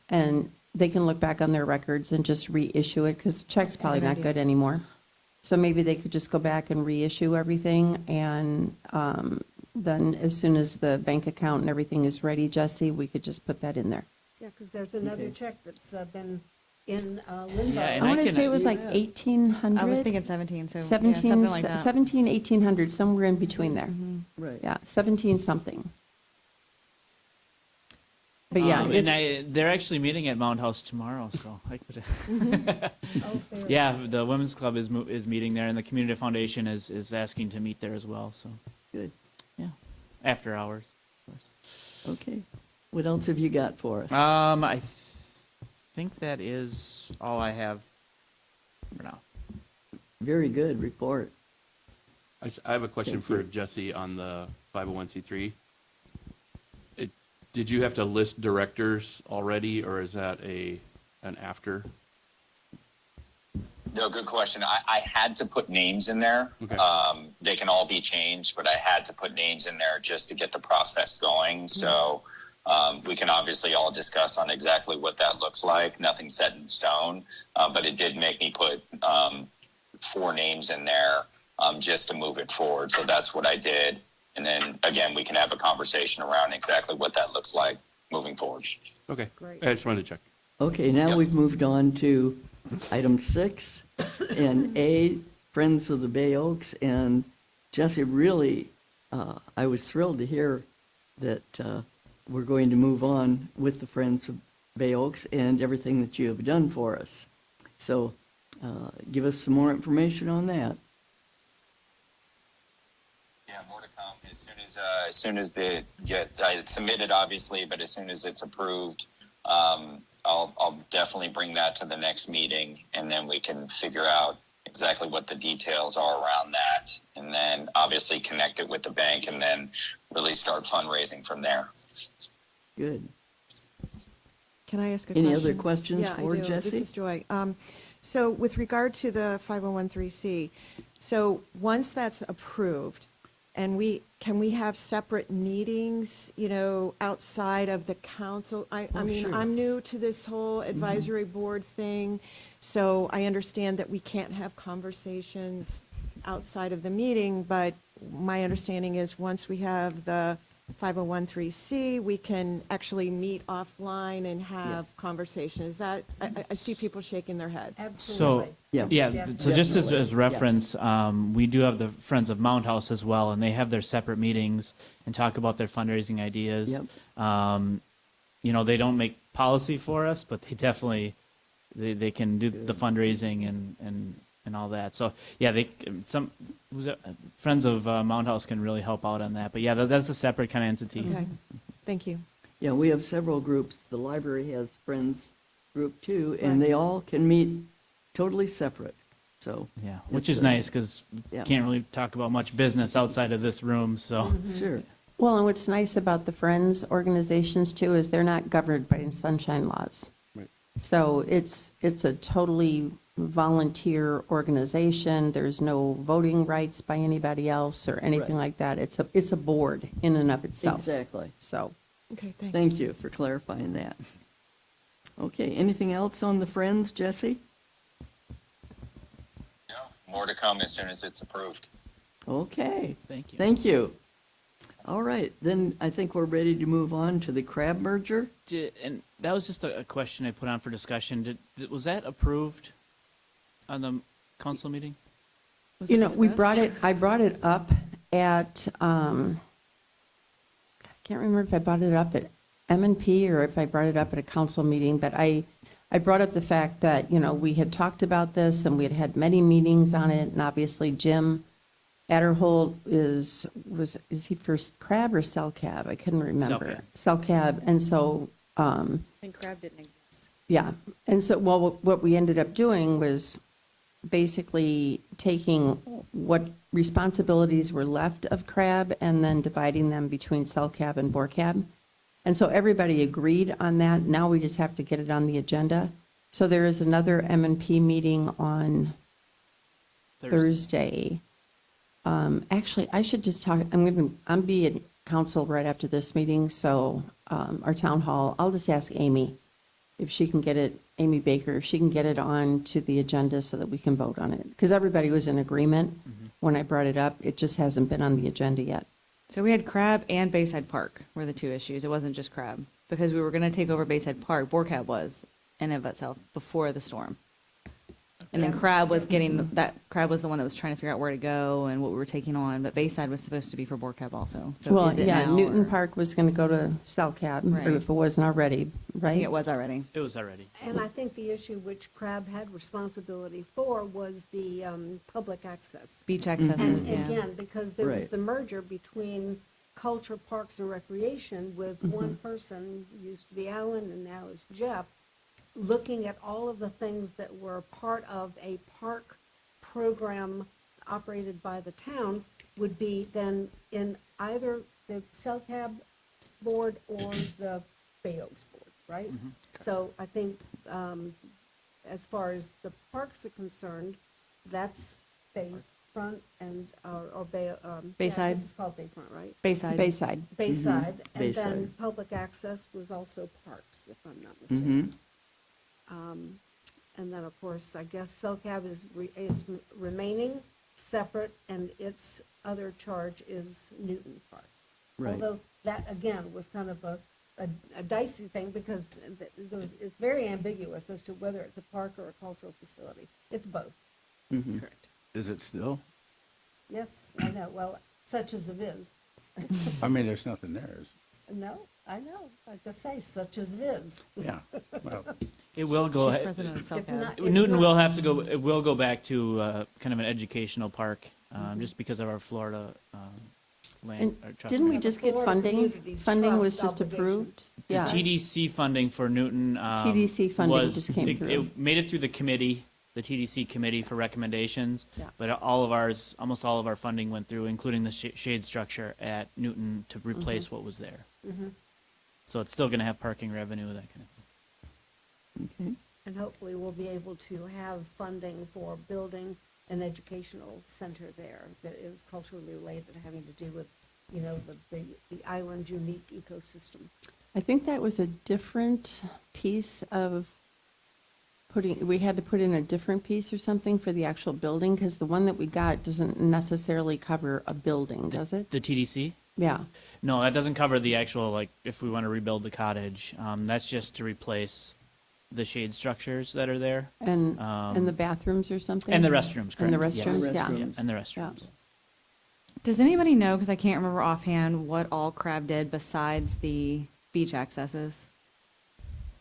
and they can look back on their records and just reissue it, because the check's That's a probably good not idea. good anymore. So maybe they could just go back and reissue everything, and then as soon as the bank account and everything is ready, Jesse, we could just put that in there. Yeah, because there's another Okay. check that's been in limbo. Yeah, and I I want to can- say it was like Yeah. 1,800. I was thinking 17, so yeah, 17, something like that. 17, 1,800, somewhere in between there. Right. Yeah, 17 something. But yeah, and it's- they're actually meeting at Mound House tomorrow, so I could. Oh, fair. Yeah, the Women's Club is meeting there, and the Community Foundation is asking to meet there as well. So Good. yeah, after hours. Of course. Okay. What else have you got for us? I think that is all I have for now. Very good report. I have a question Thank for you. Jesse on the 501c3. Did you have to list directors already, or is that an after? No, good question. I had to put names in there. Okay. They can all be changed, but I had to put names in there just to get the process going. So we can obviously all discuss on exactly what that looks like. Nothing set in stone, but it did make me put 4 names in there just to move it forward. So that's what I did. And then again, we can have a conversation around exactly what that looks like moving forward. Okay. Great. I just wanted to check. Okay, now Yep. we've moved on to item 6 and A, Friends of the Bay Oaks. And Jesse, really, I was thrilled to hear that we're going to move on with the Friends of Bay Oaks and everything that you have done for us. So give us some more information on that. Yeah, more to come as soon as the it's submitted, obviously, but as soon as it's approved, I'll definitely bring that to the next meeting, and then we can figure out exactly what the details are around that, and then obviously connect it with the bank, and then really start fundraising from there. Good. Can I ask a question? Any other questions Yeah, I for do. Jesse? This is Joy. So with regard to the 501(c)(3), so once that's approved, and can we have separate meetings, outside of the council? I mean, sure. I'm new to this whole advisory board thing, so I understand that we can't have conversations outside of the meeting, but my understanding is once we have the 501(c), we can actually meet offline and have Yes. conversation. Is that, I see people shaking their heads. So, Absolutely. Yeah. yeah, so just as reference, we do have the Friends of Mount House as well, and they have their separate meetings and talk about their fundraising ideas. Yep. You know, they don't make policy for us, but they definitely, they can do the fundraising and all that. So, yeah, Friends of Mount House can really help out on that. But yeah, that's a separate kind of entity. Okay, thank you. Yeah, we have several groups. The library has Friends group too, and Right. they all can meet totally separate, so. Yeah, which it's, is nice because yeah. can't really talk about much business outside of this room, so. Sure. Well, and what's nice about the Friends organizations too is they're not governed by sunshine laws. Right. So it's a totally volunteer organization. There's no voting rights by anybody else or anything Right. like that. It's a board in and of itself. Exactly. So, Okay, thanks. Thank you for clarifying that. Okay, anything else on the Friends, Jesse? No, more to come as soon as it's approved. Okay. Thank you. Thank you. All right, then I think we're ready to move on to the crab merger. And that was just a question I put on for discussion. Was that approved on the council meeting? Was you it know, discussed? I brought it up at, I can't remember if I brought it up at M&P or if I brought it up at a council meeting, but I brought up the fact that, you know, we had talked about this and we had had many meetings on it, and obviously Jim Adderholt is he first crab or cell cab? I couldn't remember. Cell cab. And so, I think crab didn't exist. yeah. And so, well, what we ended up doing was basically taking what responsibilities were left of crab and then dividing them between cell cab and BORCAB. And so everybody agreed on that. Now we just have to get it on the agenda. So there is another M&P meeting on Thursday. Actually, I should just talk, I'm be at council right after this meeting, so, our town hall, I'll just ask Amy if she can get it, Amy Baker, if she can get it on to the agenda so that we can vote on it. Because everybody was in agreement when I brought it up. It just hasn't been on the agenda yet. So we had crab and Bayside Park were the two issues. It wasn't just crab because we were going to take over Bayside Park. BORCAB was in and of itself before the storm. And then crab was crab was the one that was trying to figure out where to go and what we were taking on. But Bayside was supposed to be for BORCAB also. So Well, is it yeah, now, Newton or- Park was going to go to cell cab, Right. or if it wasn't already, I think right? it was already. It was already. And I think the issue which CRAB had responsibility for was the public access. Beach access. And yeah. again, because there was Right. the merger between Culture, Parks, and Recreation with one person, used to be Alan and now is Jeff, looking at all of the things that were part of a park program operated by the town would be then in either the CellCab board or the Bay Oaks board, right? So I think as far as the parks are concerned, that's Bayfront and, or Bay, yeah, Bayside. This is called Bayfront, right? Bayside. Bayside. Bayside, and then Bayside. public access was also parks, if I'm not mistaken. Mm-hmm. And then, of course, I guess CellCab is remaining separate, and its other charge is Newton Park. Right. Although that, again, was kind of a dicey thing, because it's very ambiguous as to whether it's a park or a cultural facility. It's both. Mm-hmm. Correct. Is it still? Yes, I know, well, such as it is. I mean, there's nothing there. No, I know, I just say such as it is. Yeah, well, It will go. She's president of It's CellCab. not- Newton not- will have to go. It will go back to kind of an educational park, just because of our Florida land. And our trust didn't we land. just get Florida funding? Communities Funding was Trust just obligation. approved? The Yeah. TDC funding for Newton. TDC funding just came through. It made it through the committee, the TDC committee for recommendations. Yeah. But almost all of our funding went through, including the shade structure at Newton to replace what was there. So it's still going to have parking revenue, that kind of thing. Okay. And hopefully we'll be able to have funding for building an educational center there that is culturally related, having to do with, you know, the island's unique ecosystem. I think that was a different piece of we had to put in a different piece or something for the actual building? Because the one that we got doesn't necessarily cover a building, does it? The TDC? Yeah. No, that doesn't cover the actual, like, if we want to rebuild the cottage. That's just to replace the shade structures that are there. And the bathrooms or something? And the restrooms, correct? And the Yes. restrooms, yeah. Restrooms. And the restrooms. Does anybody know, because I can't remember offhand, what all CRAB did besides the beach accesses?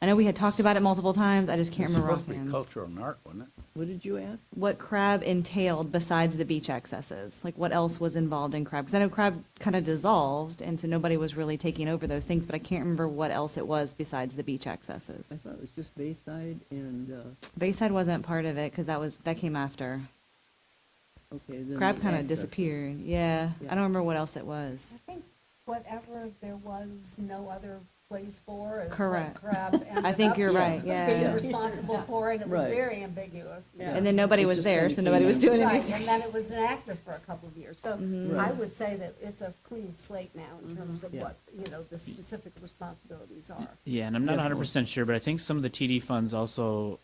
I know we had talked about it multiple times, I just can't It's remember supposed to be offhand. cultural and art, wasn't it? What did you ask? What CRAB entailed besides the beach accesses? Like, what else was involved in CRAB? Because I know CRAB kind of dissolved, and so nobody was really taking over those things, but I can't remember what else it was besides the beach accesses. I thought it was just Bayside and, Bayside wasn't part of it, because that came after. okay, then. CRAB the kind of accesses. disappeared, yeah. Yeah. I don't remember what else it was. I think whatever there was no other place for is what Correct. CRAB ended I think up you're right, being yeah. responsible for, and it was Right. very ambiguous. And then nobody It was just there, kinda so nobody came was out. doing Right, anything. and then it was inactive for a couple of years. So I Right. would say that it's a clean slate now in terms of Yeah. what, the specific responsibilities are. Yeah, and I'm not Definitely. 100% sure, but I think some of the TD funds also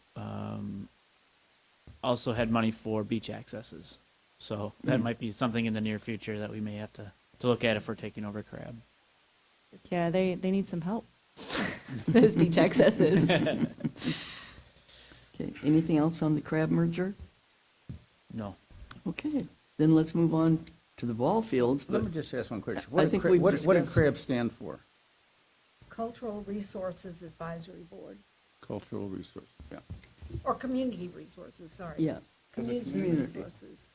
also had money for beach accesses. So that might be something in the near future that we may have to look at if we're taking over CRAB. Yeah, they need some help. Those beach accesses. Okay, anything else on the crab merger? No. Okay, then let's move on to the ball fields, but Let me just ask one question. I think we've What did discussed- CRAB stand for? Cultural Resources Advisory Board, Cultural Resource, yeah. or Community Resources, sorry. yeah, Community community. Resources.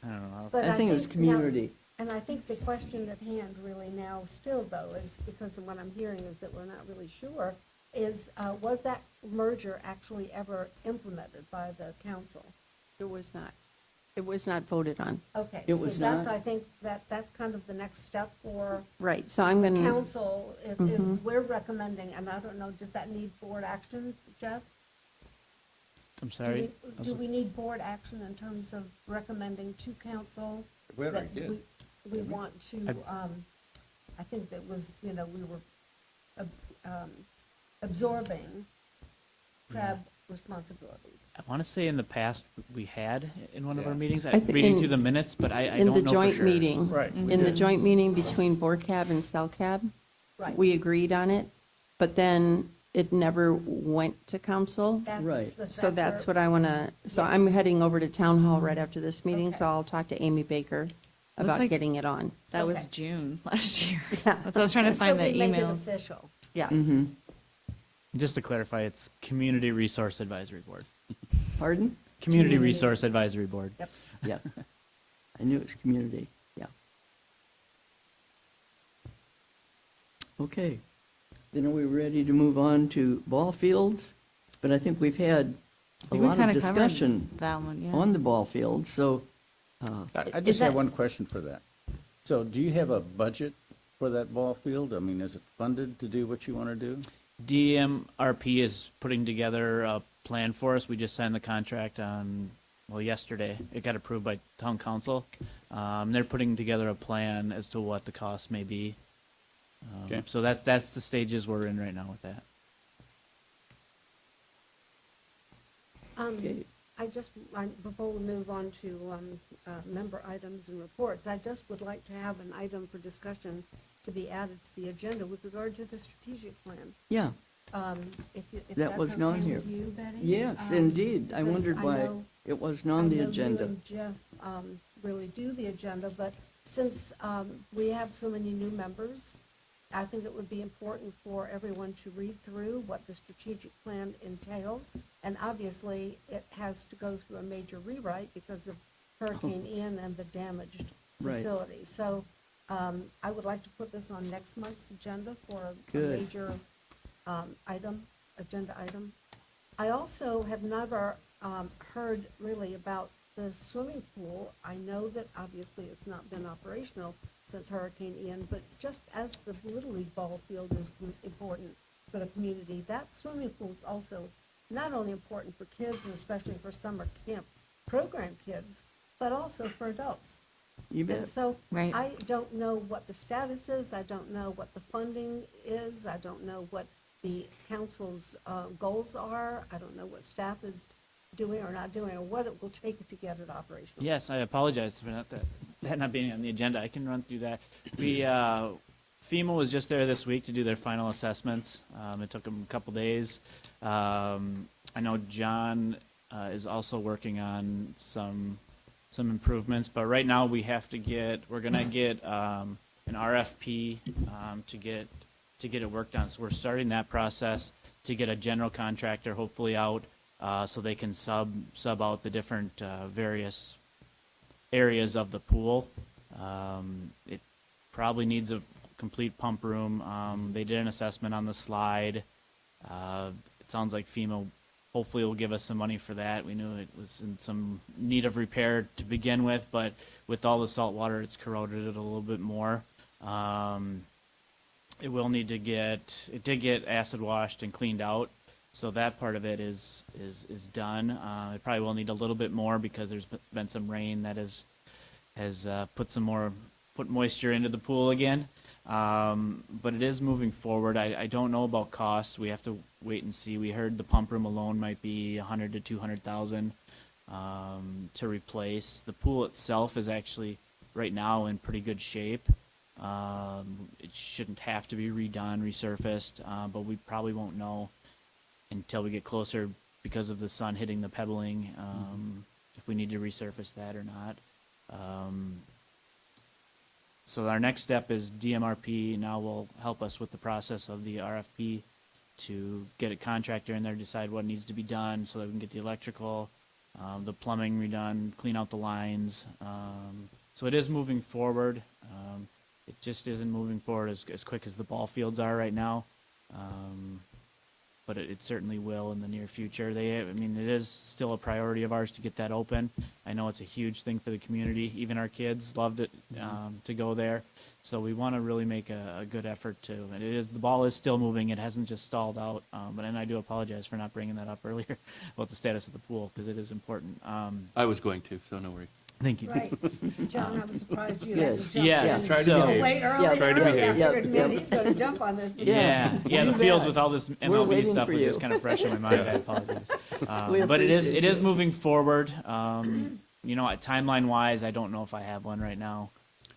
I don't know. But I think it was now- community. And I think the question at hand really now still though is, because of what I'm hearing is that we're not really sure, is, was that merger actually ever implemented by the council? It was not. It was not voted on. Okay, It so was that's, not? I think that's kind of the next step for Right, so I'm going to, council, is we're recommending, and I don't know, does that need board action, Jeff? I'm Do sorry. we- Do we need board action in terms of recommending to council? We already that did. We want to, I think that was, we were absorbing CRAB responsibilities. I want to say in the past we had in one of our Yeah. meetings, I thi- reading in- through the minutes, but I in don't the know for joint sure. meeting. Right. we In the did. joint meeting between BORCAB and CELCAB, Right. we agreed on it, but then it never went to council. That's Right. the- So that's where- what I want to, so I'm heading over to town hall right after this meeting, so Okay. I'll talk to Amy Baker about like- getting it on. That was Okay. June last year. Yeah. That's what I was trying to So find the we make it emails. official. Yeah. Mm-hmm. Just to clarify, it's Community Resource Advisory Board. Pardon? Community Community. Resource Advisory Board. Yep. Yeah. I knew it was community, yeah. Okay, then are we ready to move on to ball fields? But I think we've had a think we lot of kinda covered discussion That one, yeah. on the ball fields, so, I Is just have that- one question for that. So do you have a budget for that ball field? I mean, is it funded to do what you want to do? DMRP is putting together a plan for us. We just signed the contract on, well, yesterday. It got approved by town council. They're putting together a plan as to what the cost may be. Okay. So that's the stages we're in right now with that. okay, Before we move on to member items and reports, I just would like to have an item for discussion to be added to the agenda with regard to the strategic plan. yeah, If That that's wasn't on okay here. with you, Betty? yes, indeed. I because wondered I why know- it wasn't on the I know agenda. you and Jeff really do the agenda, but since we have so many new members, I think it would be important for everyone to read through what the strategic plan entails. And obviously, it has to go through a major rewrite because of Hurricane Ian and the damaged Right. facility. So I would like to put this on next month's agenda for a Good. major agenda item. I also have never heard really about the swimming pool. I know that obviously it's not been operational since Hurricane Ian, but just as the Little League ball field is important for the community, that swimming pool is also not only important for kids, and especially for summer camp program kids, but also for adults. You And bet. so Right. I don't know what the status is, I don't know what the funding is, I don't know what the council's goals are. I don't know what staff is doing or not doing, or what it will take to get it operational. Yes, I apologize for that not being on the agenda. I can run through that. FEMA was just there this week to do their final assessments. It took them a couple days. I know John is also working on some improvements, but right now we're gonna get an RFP to get it worked on. So we're starting that process to get a general contractor hopefully out so they can sub out the different various areas of the pool. It probably needs a complete pump room. They did an assessment on the slide. It sounds like FEMA hopefully will give us some money for that. We knew it was in some need of repair to begin with, but with all the salt water, it's corroded it a little bit more. It will need to it did get acid washed and cleaned out, so that part of it is done. It probably will need a little bit more because there's been some rain that has put moisture into the pool again. But it is moving forward. I don't know about costs. We have to wait and see. We heard the pump room alone might be $100,000 to $200,000 to replace. The pool itself is actually right now in pretty good shape. It shouldn't have to be redone, resurfaced, but we probably won't know until we get closer because of the sun hitting the pebbling, if we need to resurface that or not. So our next step is DMRP now will help us with the process of the RFP to get a contractor in there, decide what needs to be done so that we can get the electrical, the plumbing redone, clean out the lines. So it is moving forward. It just isn't moving forward as quick as the ball fields are right now. But it certainly will in the near future. It is still a priority of ours to get that open. I know it's a huge thing for the community. Even our kids loved it to go there. So we want to really make a good effort to. And the ball is still moving. It hasn't just stalled out. And I do apologize for not bringing that up earlier about the status of the pool because it is important. I was going to, so no worry. Thank you. Right. John, I was surprised you Yes. had to jump Yes. in. Tried to So- behave. Way early. Yeah. Tried to early. behave. I figured, Yeah. man, he's gonna jump on this. Yeah, the You fields bet. with all this We're MLB waiting stuff for was you. just kind of fresh in my mind. I apologize. We But it appreciate is you. moving forward. Timeline wise, I don't know if I have one right now.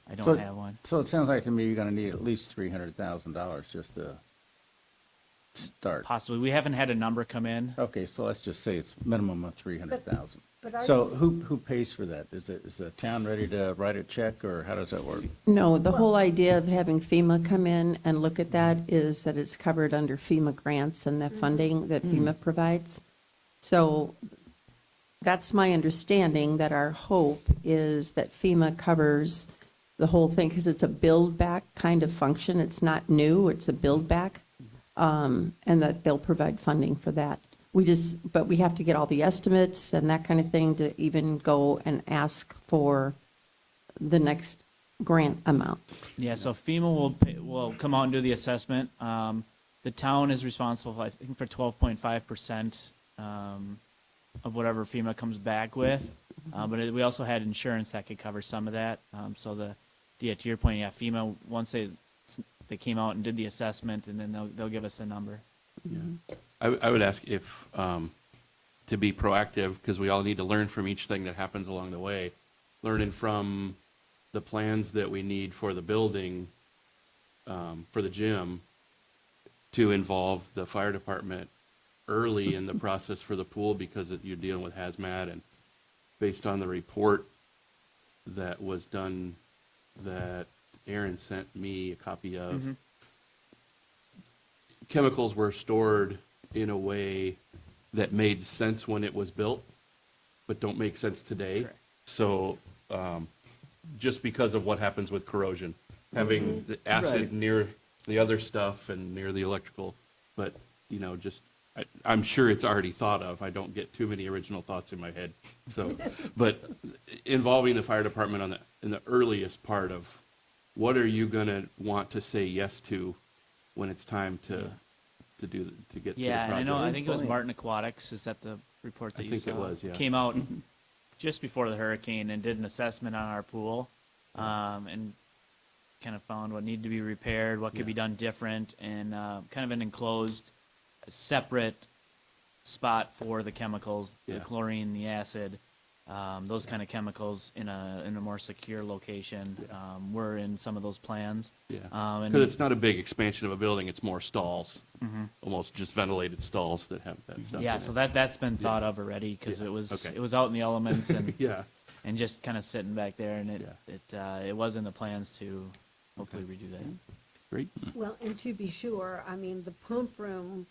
I don't have one. So it sounds like to me you're gonna need at least $300,000 just to start. Possibly. We haven't had a number come in. Okay, so let's just say it's minimum of 300,000. But are So you- who pays for that? Is the town ready to write a check, or how does that work? No, the whole idea of having FEMA come in and look at that is that it's covered under FEMA grants and the funding that FEMA provides. So that's my understanding, that our hope is that FEMA covers the whole thing, because it's a build-back kind of function. It's not new, it's a build-back, and that they'll provide funding for that. But we have to get all the estimates and that kind of thing to even go and ask for the next grant amount. Yeah, so FEMA will come out and do the assessment. The town is responsible, I think, for 12.5% of whatever FEMA comes back with. But we also had insurance that could cover some of that. To your point, yeah, FEMA, once they came out and did the assessment, and then they'll give us a number. Yeah. I would ask if, to be proactive, because we all need to learn from each thing that happens along the way, learning from the plans that we need for the building, for the gym, to involve the fire department early in the process for the pool, because you're dealing with hazmat, and based on the report that was done that Aaron sent me a copy of, chemicals were stored in a way that made sense when it was built, but don't make sense today. Correct. So, just because of what happens with corrosion, having the acid Right. near the other stuff and near the electrical, but, I'm sure it's already thought of. I don't get too many original thoughts in my head. So, but involving the fire department in the earliest part of what are you gonna want to say yes to when it's time to get to the project. Yeah, and I think it was point. Martin Aquatics, is that the report that I you think saw? it was, yeah. Came out just before the hurricane and did an assessment on our pool, and kind of found what needed to be repaired, what could be done different, and kind of an enclosed separate spot for the chemicals, the Yeah. chlorine, the acid, those kind of chemicals in a more secure location. We're in some of those plans. Yeah, And because it's not a big expansion of a building, it's more stalls, almost just ventilated stalls that have that stuff in yeah, it. so that's been thought of already because Yeah, it was okay. it was out in the elements and Yeah, and just kind of sitting back there, and it was in the plans to hopefully redo that. great. Well, and to be sure, I mean, the pump room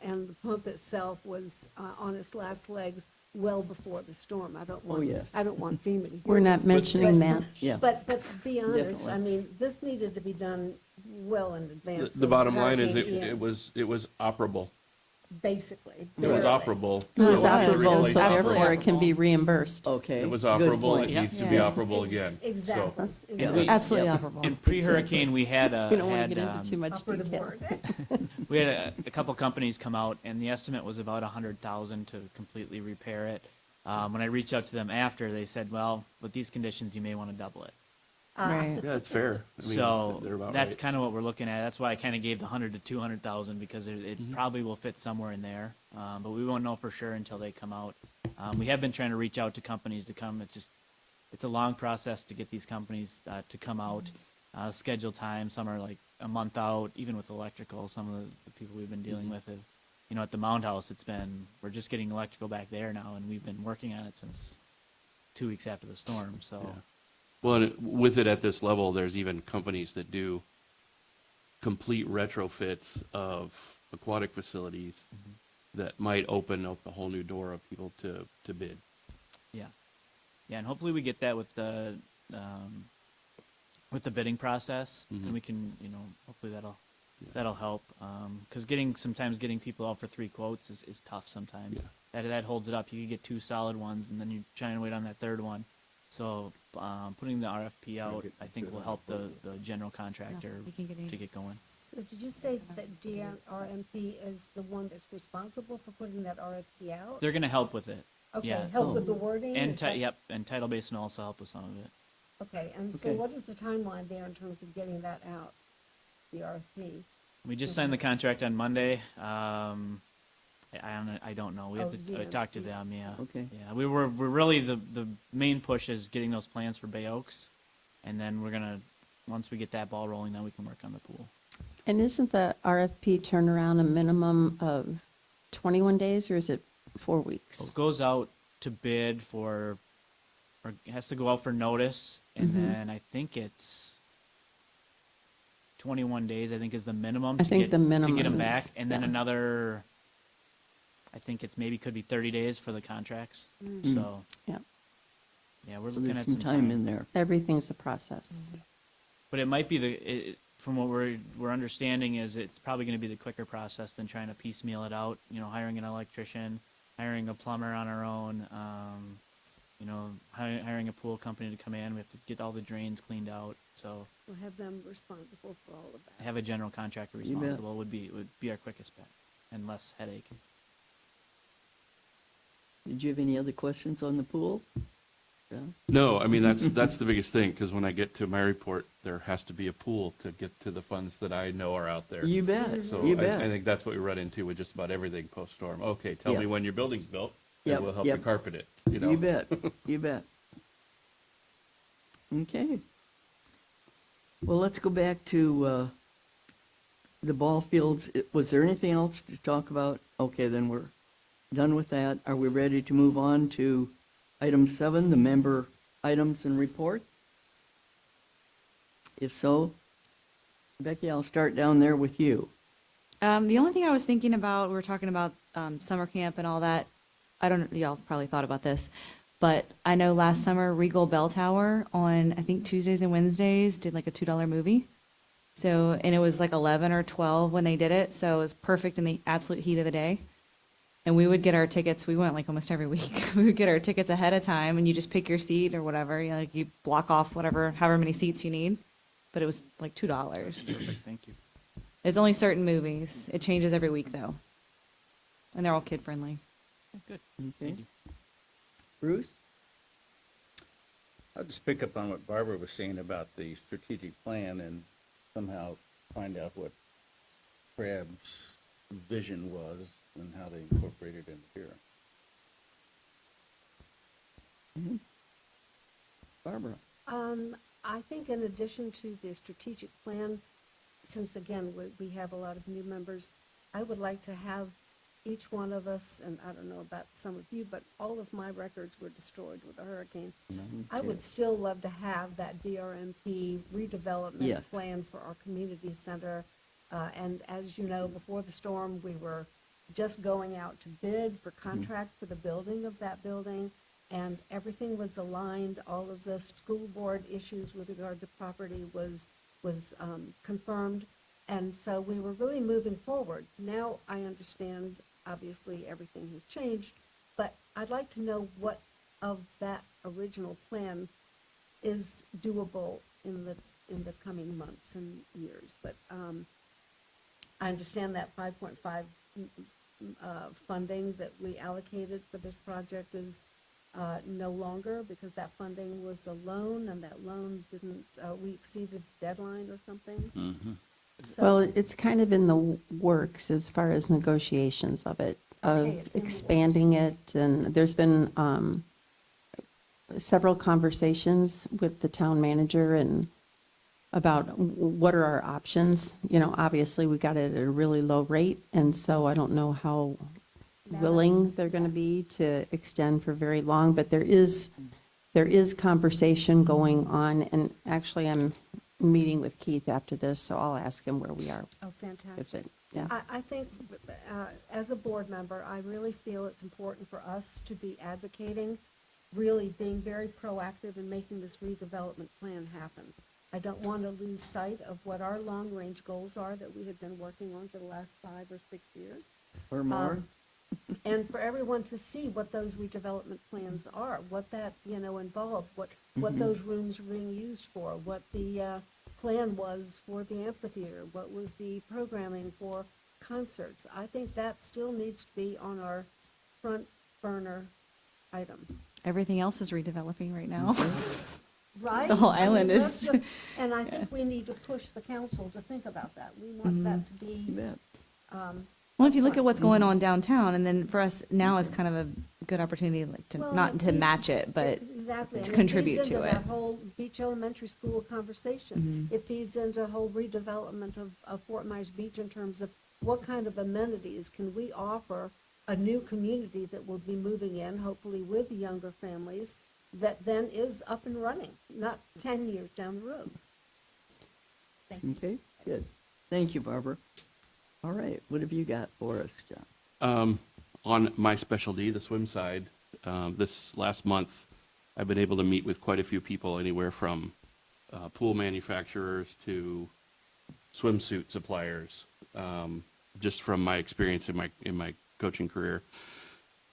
and the pump itself was on its last legs well before the storm. I don't want, yes. I don't want FEMA to hear We're not this. mentioning that. Yeah. But be honest, Definitely. I mean, this needed to be done well in advance. The of bottom line is Hurricane it Ian, was operable. Basically. It was barely. operable. It was so we operable, replaced so it. therefore it can be reimbursed. Okay. It was good operable, it point. needs to be operable again. So, Exactly. Yeah, exactly. we- Absolutely Yep. operable. In pre-hurricane, we had We don't want had to get into too much Upper to detail. board. we had a couple companies come out, and the estimate was about $100,000 to completely repair it. When I reached out to them after, they said, "Well, with these conditions, you may want to double it." Right. yeah, it's fair. I mean, So they're about that's right. kind of what we're looking at. That's why I kind of gave the 100 to 200,000 because it probably will fit somewhere in there. But we won't know for sure until they come out. We have been trying to reach out to companies to come. It's a long process to get these companies to come out, schedule time. Some are like a month out, even with electrical. Some of the people we've been dealing with have, at the Mound House, we're just getting electrical back there now, and we've been working on it since 2 weeks after the storm. So. Yeah. Well, and with it at this level, there's even companies that do complete retrofits of aquatic facilities that might open up a whole new door of people to bid. Yeah, and hopefully we get that with the bidding process, and we can, hopefully that'll help. Because sometimes getting people out for 3 quotes is tough sometimes. Yeah. That holds it up. You could get 2 solid ones, and then you try and wait on that third one. So putting the RFP out, I think, will help the general contractor we can get to names. get going. So did you say that DRMP is the one that's responsible for putting that RFP out? They're going to help with it. Okay, yeah. help with the wording? And is that- Yep, and Tidal Basin will also help with some of it. Okay, and so Okay. what is the timeline there in terms of getting that out, the RFP? We just signed the contract on Monday. I don't know. We have Oh, to yeah, talk to yeah. them. Yeah. Okay. Yeah. We're really the main push is getting those plans for Bay Oaks, and then once we get that ball rolling, then we can work on the pool. And isn't the RFP turnaround a minimum of 21 days, or is it 4 So weeks? it goes out to bid or it has to go out for notice, and then I think it's 21 days. I think is the minimum. I to think get, the to minimum get them is- back, and then yeah. another. I think it's could be 30 days for the contracts. Mm. So Yeah, yeah, we're So looking there's at some time in there. everything's a process. But it might be from what we're understanding is it's probably going to be the quicker process than trying to piecemeal it out. Hiring an electrician, hiring a plumber on our own, hiring a pool company to come in. We have to get all the drains cleaned out. So We'll have them responsible for all of that. have a general contractor You bet. responsible would be our quickest bet and less headache. Did you have any other questions on the pool? Yeah. No, I mean, that's the biggest thing, because when I get to my report, there has to be a pool to get to the funds that I know are out there. You bet. So You I bet. think that's what we run into with just about everything post-storm. Okay, tell Yeah. me when your building's built, Yep, and we'll help you yep. carpet it, you know? You bet. You bet. Okay. Well, let's go back to the ball fields. Was there anything else to talk about? Okay, then we're done with that. Are we ready to move on to item 7, the member items and reports? If so, Becky, I'll start down there with you. The only thing I was thinking about, we were talking about summer camp and all that. I don't, y'all probably thought about this, but I know last summer Regal Bell Tower on, I think Tuesdays and Wednesdays did like a $2 movie. So, and it was like 11 or 12 when they did it. So it was perfect in the absolute heat of the day. And we would get our tickets. We went like almost every week. We would get our tickets ahead of time, and you just pick your seat or whatever. You block off however many seats you need. But it was like $2. Perfect. Thank you. It's only certain movies. It changes every week though, and they're all kid friendly. Good. Okay. Thank you. Bruce? I'll just pick up on what Barbara was saying about the strategic plan and somehow find out what crab's vision was and how they incorporated it here. Barbara? I think in addition to the strategic plan, since again, we have a lot of new members, I would like to have each one of us, and I don't know about some of you, but all of my records were destroyed with the hurricane. I would still love to have that DRMP redevelopment Yes. plan for our community center. And as you know, before the storm, we were just going out to bid for contract for the building of that building, and everything was aligned. All of the school board issues with regard to property was confirmed, and so we were really moving forward. Now I understand, obviously, everything has changed, but I'd like to know what of that original plan is doable in the coming months and years. But I understand that 5.5 funding that we allocated for this project is no longer, because that funding was a loan, and that loan didn't, we exceeded the deadline or something. So- Well, it's kind of in the works as far as negotiations of it, Okay, of it's in the expanding it, and there's been several conversations with the town manager and about what are our options. You know, obviously, we got it at a really low rate, and so I don't know how willing they're going to be to extend for very long, but there is conversation going on, and actually, I'm meeting with Keith after this, so I'll ask him where we are Oh, with fantastic. it. Yeah. I think, as a board member, I really feel it's important for us to be advocating, really being very proactive in making this redevelopment plan happen. I don't want to lose sight of what our long-range goals are that we have been working on for the last 5 or 6 years. Or more? And for everyone to see what those redevelopment plans are, what that, involved, what those rooms are being used for, what the plan was for the amphitheater, what was the programming for concerts. I think that still needs to be on our front burner item. Everything else is redeveloping right now. Right? The whole I mean, island let's is- just- And I think we need to push the council to think about that. We want that to You be, bet. Well, if you look at what's going on downtown, and then for us now is kind of a good opportunity, like to, Well, not it to feeds- match it, but exactly. to and it contribute feeds to into it. that whole Beach Elementary School conversation. It feeds into a whole redevelopment of Fort Myers Beach in terms of what kind of amenities can we offer a new community that will be moving in, hopefully with younger families, that then is up and running, not 10 years down the road. Thank you. Okay, good. Thank you, Barbara. All right, what have you got for us, John? On my specialty, the swim side, this last month, I've been able to meet with quite a few people, anywhere from pool manufacturers to swimsuit suppliers, just from my experience in my coaching career.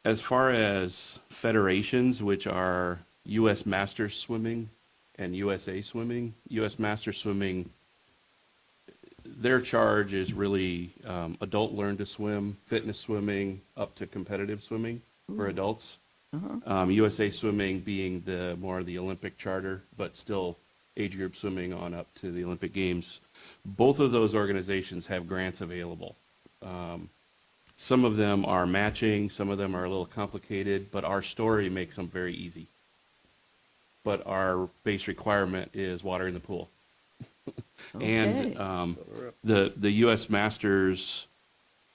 As far as federations, which are U.S. Masters Swimming and USA Swimming, U.S. Masters Swimming, their charge is really adult learn to swim, fitness swimming, up to competitive swimming for adults. USA Swimming being the more the Olympic charter, but still age group swimming on up to the Olympic Games. Both of those organizations have grants available. Some of them are matching, some of them are a little complicated, but our story makes them very easy. But our base requirement is water in the pool. And the U.S. Masters,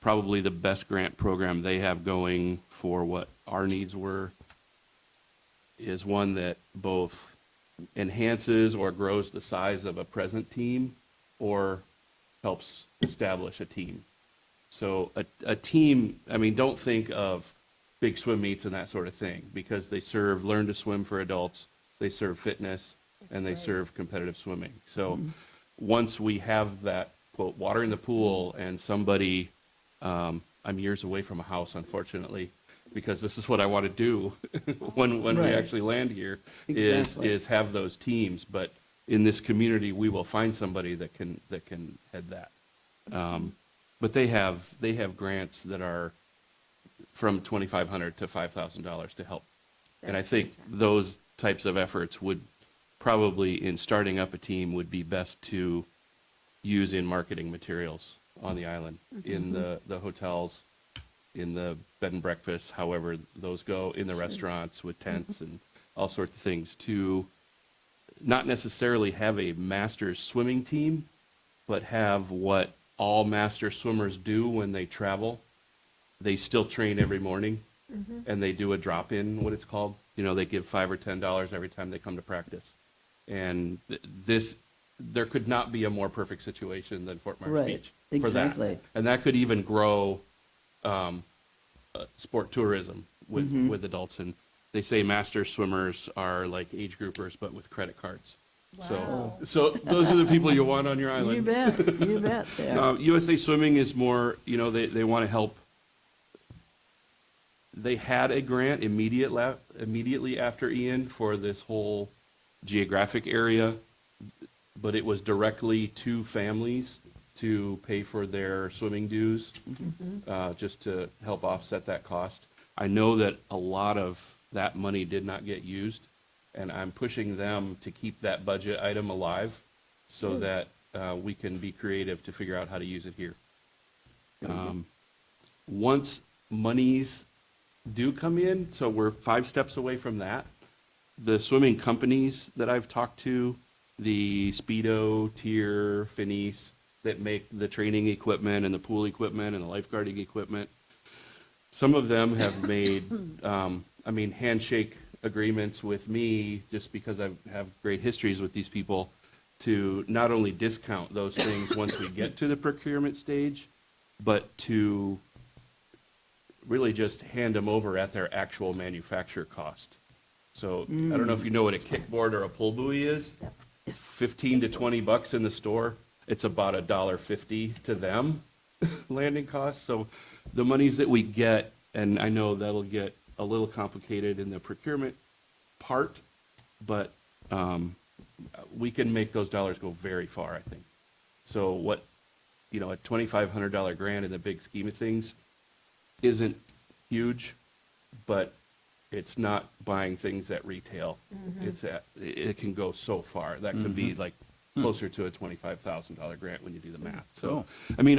probably the best grant program they have going for what our needs were, is one that both enhances or grows the size of a present team or helps establish a team. So a team, I mean, don't think of big swim meets and that sort of thing, because they serve learn to swim for adults, they serve fitness, and they serve competitive swimming. So once we have that, quote, water in the pool, and somebody, I'm years away from a house, unfortunately, because this is what I want to do when we Right. actually land here, Exactly. is have those teams. But in this community, we will find somebody that can head that. But they have grants that are from $2,500 to $5,000 to help. And I That's think fantastic. those types of efforts would probably, in starting up a team, would be best to use in marketing materials. on the island, in the hotels, in the bed and breakfast, however those go, in the restaurants with tents and all sorts of things, to not necessarily have a master's swimming team, but have what all master swimmers do when they travel. They still train every morning, and they do a drop-in, what it's called. You know, they give $5 or $10 every time they come to practice. And there could not be a more perfect situation than Fort Myers Right, Beach for that. exactly. And that could even grow sport tourism with adults. And they say master swimmers are like age groupers, but with credit cards. So those are the people you want on your island. You bet, you bet there. USA Swimming is more, they want to help. They had a grant immediately after Ian for this whole geographic area, but it was directly to families to pay for their swimming dues, just to help offset that cost. I know that a lot of that money did not get used, and I'm pushing them to keep that budget item alive so that we can be creative to figure out how to use it here. Once monies do come in, so we're 5 steps away from that, the swimming companies that I've talked to, the Speedo, Tier, Finis, that make the training equipment and the pool equipment and the lifeguarding equipment, some of them have made, handshake agreements with me, just because I have great histories with these people, to not only discount those things once we get to the procurement stage, but to really just hand them over at their actual manufacturer cost. So I don't know if you know what a kickboard or a pull buoy is. 15 to 20 bucks in the store. It's about $1.50 to them landing costs. So the monies that we get, and I know that'll get a little complicated in the procurement part, but we can make those dollars go very far, I think. So what, a $2,500 grant in the big scheme of things isn't huge, but it's not buying things at retail. It can go so far. That could be like closer to a $25,000 grant when you do the math. So,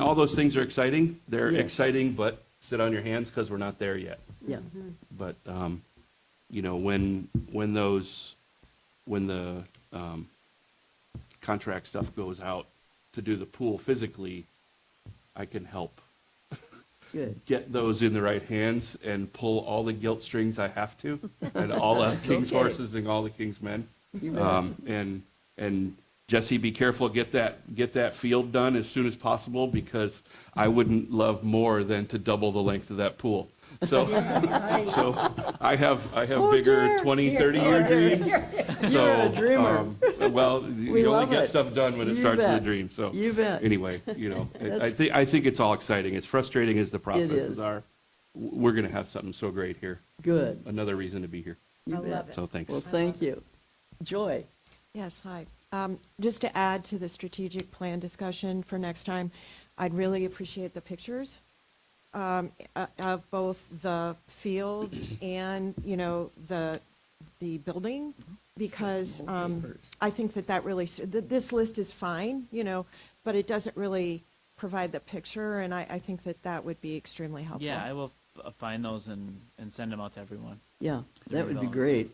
all those things are exciting. They're Yes. exciting, but sit on your hands because we're not there yet. Yeah, But, when the contract stuff goes out to do the pool physically, I can help good. get those in the right hands and pull all the guilt strings I have to, and all the king's okay. horses and all the king's men. You bet. And Jesse, be careful, get that field done as soon as possible, because I wouldn't love more than to double the length of that pool. So, so I have bigger 20, 30-year dreams. You're a dreamer. Well, you only love get it. stuff done when it You starts with a bet. dream. So You bet. anyway, I think it's all exciting. As frustrating as the is. processes are, we're going to have something so great here. Good. Another reason to be here. You I bet. love it. So thanks. Well, thank you. Joy. Yes, hi. Just to add to the strategic plan discussion for next time, I'd really appreciate the pictures of both the fields and, the building, because I think that really, this list is fine, but it doesn't really provide the picture, and I think that would be extremely helpful. Yeah, I will find those and send them out to everyone. Yeah, that would be all. great.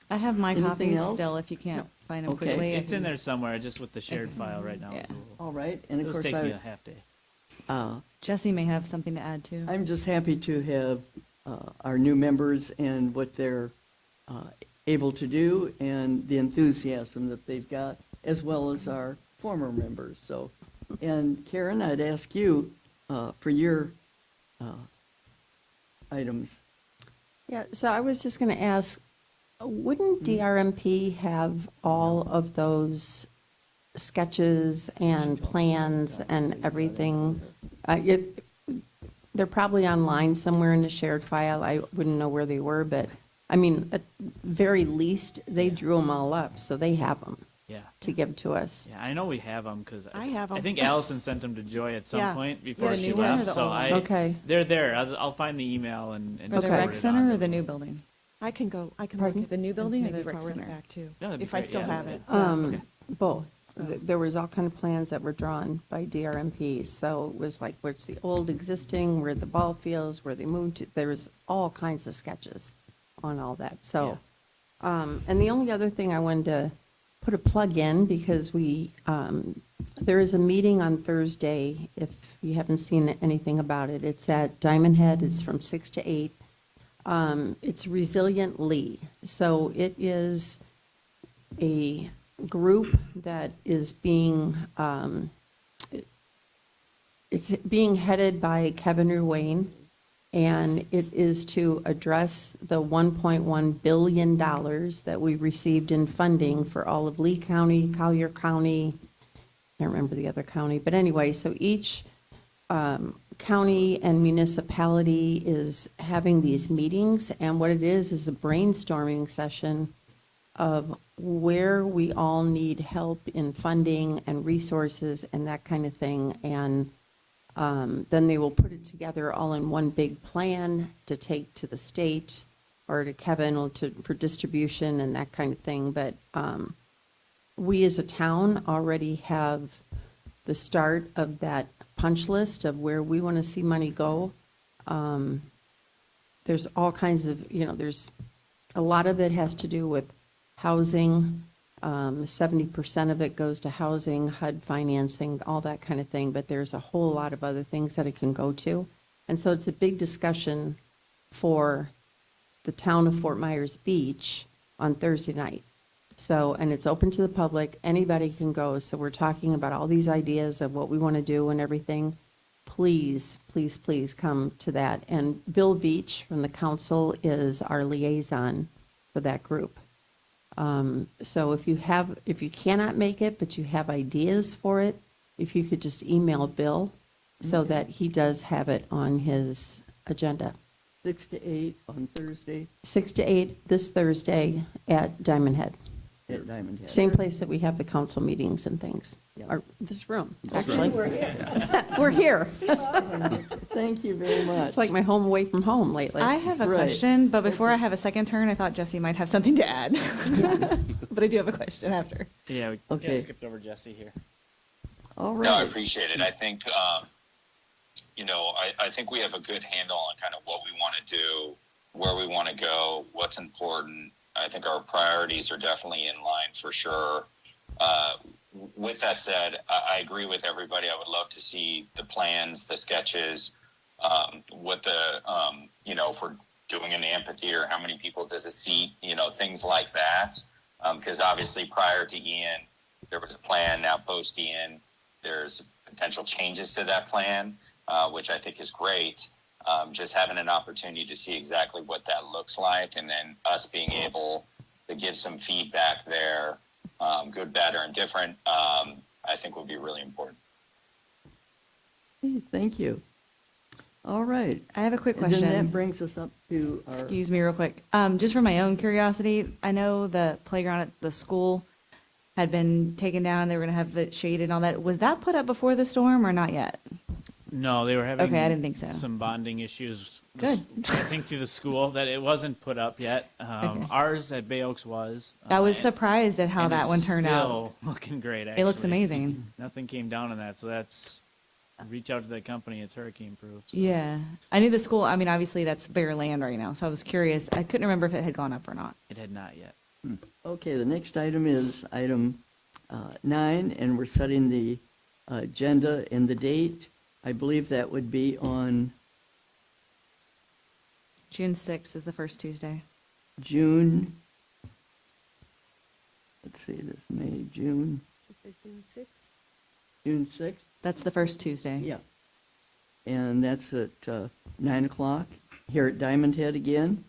I have my Anything copies else? still, if you can't find them Okay. quickly. I It's in can- there somewhere, just with the shared file right now. Yeah. It's a little- All right, and of It'll course, take me a half day. Jesse may have something to add too. I'm just happy to have our new members and what they're able to do, and the enthusiasm that they've got, as well as our former members. So, and Karen, I'd ask you for your items. Yeah, so I was just going to ask, wouldn't DRMP have all of those sketches and plans and everything? They're probably online somewhere in the shared file. I wouldn't know where they were, but, at very least, they drew them all up, so they have them Yeah. to give to us. Yeah, I know we have them because I have 'em. I think Allison sent them to Joy at some Yeah. point before Yeah, she the new one or left. the So old one? Okay. they're there. I'll find the email and For the Okay. forward rec it center on or to the them. new building? I can look Pardon? at The new building or maybe the rec forward it center? back too, Yeah, that'd be if I great, still yeah. have it. Both. there was all kind of plans that were drawn by DRMP. So it was like, what's the old existing, where the ball fields, where they moved to, there was all kinds of sketches on all that. So, and the only other thing I wanted to put a plug in, because there is a meeting on Thursday, if you haven't seen anything about it. It's at Diamond Head. It's from 6 to 8. It's Resilient Lee. So it is a group that is it's being headed by Kevin Ruane, and it is to address the $1.1 billion that we received in funding for all of Lee County, Collier County, I can't remember the other county, but anyway, so each county and municipality is having these meetings, and what it is a brainstorming session of where we all need help in funding and resources and that kind of thing. And then they will put it together all in one big plan to take to the state or to Kevin or for distribution and that kind of thing. But we as a town already have the start of that punch list of where we want to see money go. There's all kinds of, there's a lot of it has to do with housing. 70% of it goes to housing, HUD financing, all that kind of thing, but there's a whole lot of other things that it can go to. And so it's a big discussion for the town of Fort Myers Beach on Thursday night. So, and it's open to the public, anybody can go. So we're talking about all these ideas of what we want to do and everything. Please, please, please come to that. And Bill Veach from the council is our liaison for that group. So if you cannot make it, but you have ideas for it, if you could just email Bill so that he does have it on his agenda. 6 to 8 on Thursday 6 to 8 this Thursday at Diamond Head. at Diamond Head. Same place that we have the council meetings and things. Yeah. Or this room, actually. We're here. We're here. Thank you very much. It's like my home away from home lately. I have a Right. question, but before I have a second turn, I thought Jesse might have something to add. But I do have a question after. Yeah, we Okay. kinda skipped over Jesse here. All No, I right. appreciate it. I think, I think we have a good handle on kind of what we want to do, where we want to go, what's important. I think our priorities are definitely in line for sure. With that said, I agree with everybody. I would love to see the plans, the sketches, what the, if we're doing an amphitheater, how many people does it seat, things like that. Because obviously prior to Ian, there was a plan. Now post Ian, there's potential changes to that plan, which I think is great. Just having an opportunity to see exactly what that looks like, and then us being able to give some feedback there, good, bad, or indifferent, I think would be really important. Hey, thank you. All right. I have a quick And then that question. brings us up to our, Excuse me real quick. Just for my own curiosity, I know the playground at the school had been taken down. They were going to have it shaded and all that. Was that put up before the storm or not yet? No, they were having Okay, I didn't think so. some bonding issues. Good. I think through the school that it wasn't put up yet. Okay. Ours at Bay Oaks was. I was and- surprised at how and that it's one turned out. still looking great, actually. It looks amazing. Nothing came down on that, so that's, reach out to the company, it's hurricane proof. so. Yeah. I knew the school, I mean, obviously that's bare land right now, so I was curious. I couldn't remember if it had gone up or not. It had not yet. okay, the next item is item 9, and we're setting the agenda and the date. I believe that would be on June 6th is the first Tuesday. June, let's see, this May, June 6th? That's the first Tuesday. Yeah. And that's at 9 o'clock here at Diamond Head again.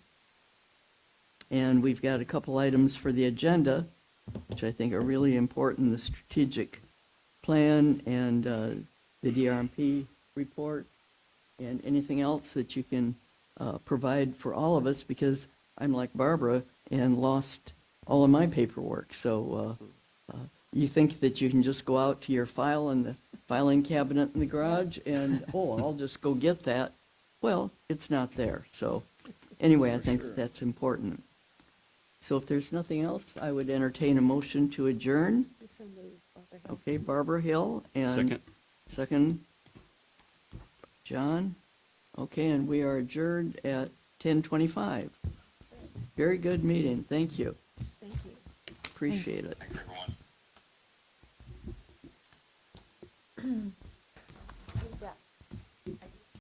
And we've got a couple items for the agenda, which I think are really important, the strategic plan and the DRMP report, and anything else that you can provide for all of us, because I'm like Barbara and lost all of my paperwork. So you think that you can just go out to your file in the filing cabinet in the garage and, I'll just go get that. Well, it's not there. So anyway, I think that's important. So if there's nothing else, I would entertain a motion to adjourn. So moved, Barbara. Okay, Barbara Hill and. Second. Second, John. Okay, and we are adjourned at 10:25. Very good meeting. Thank you. Thank you. Appreciate it. Thanks, everyone.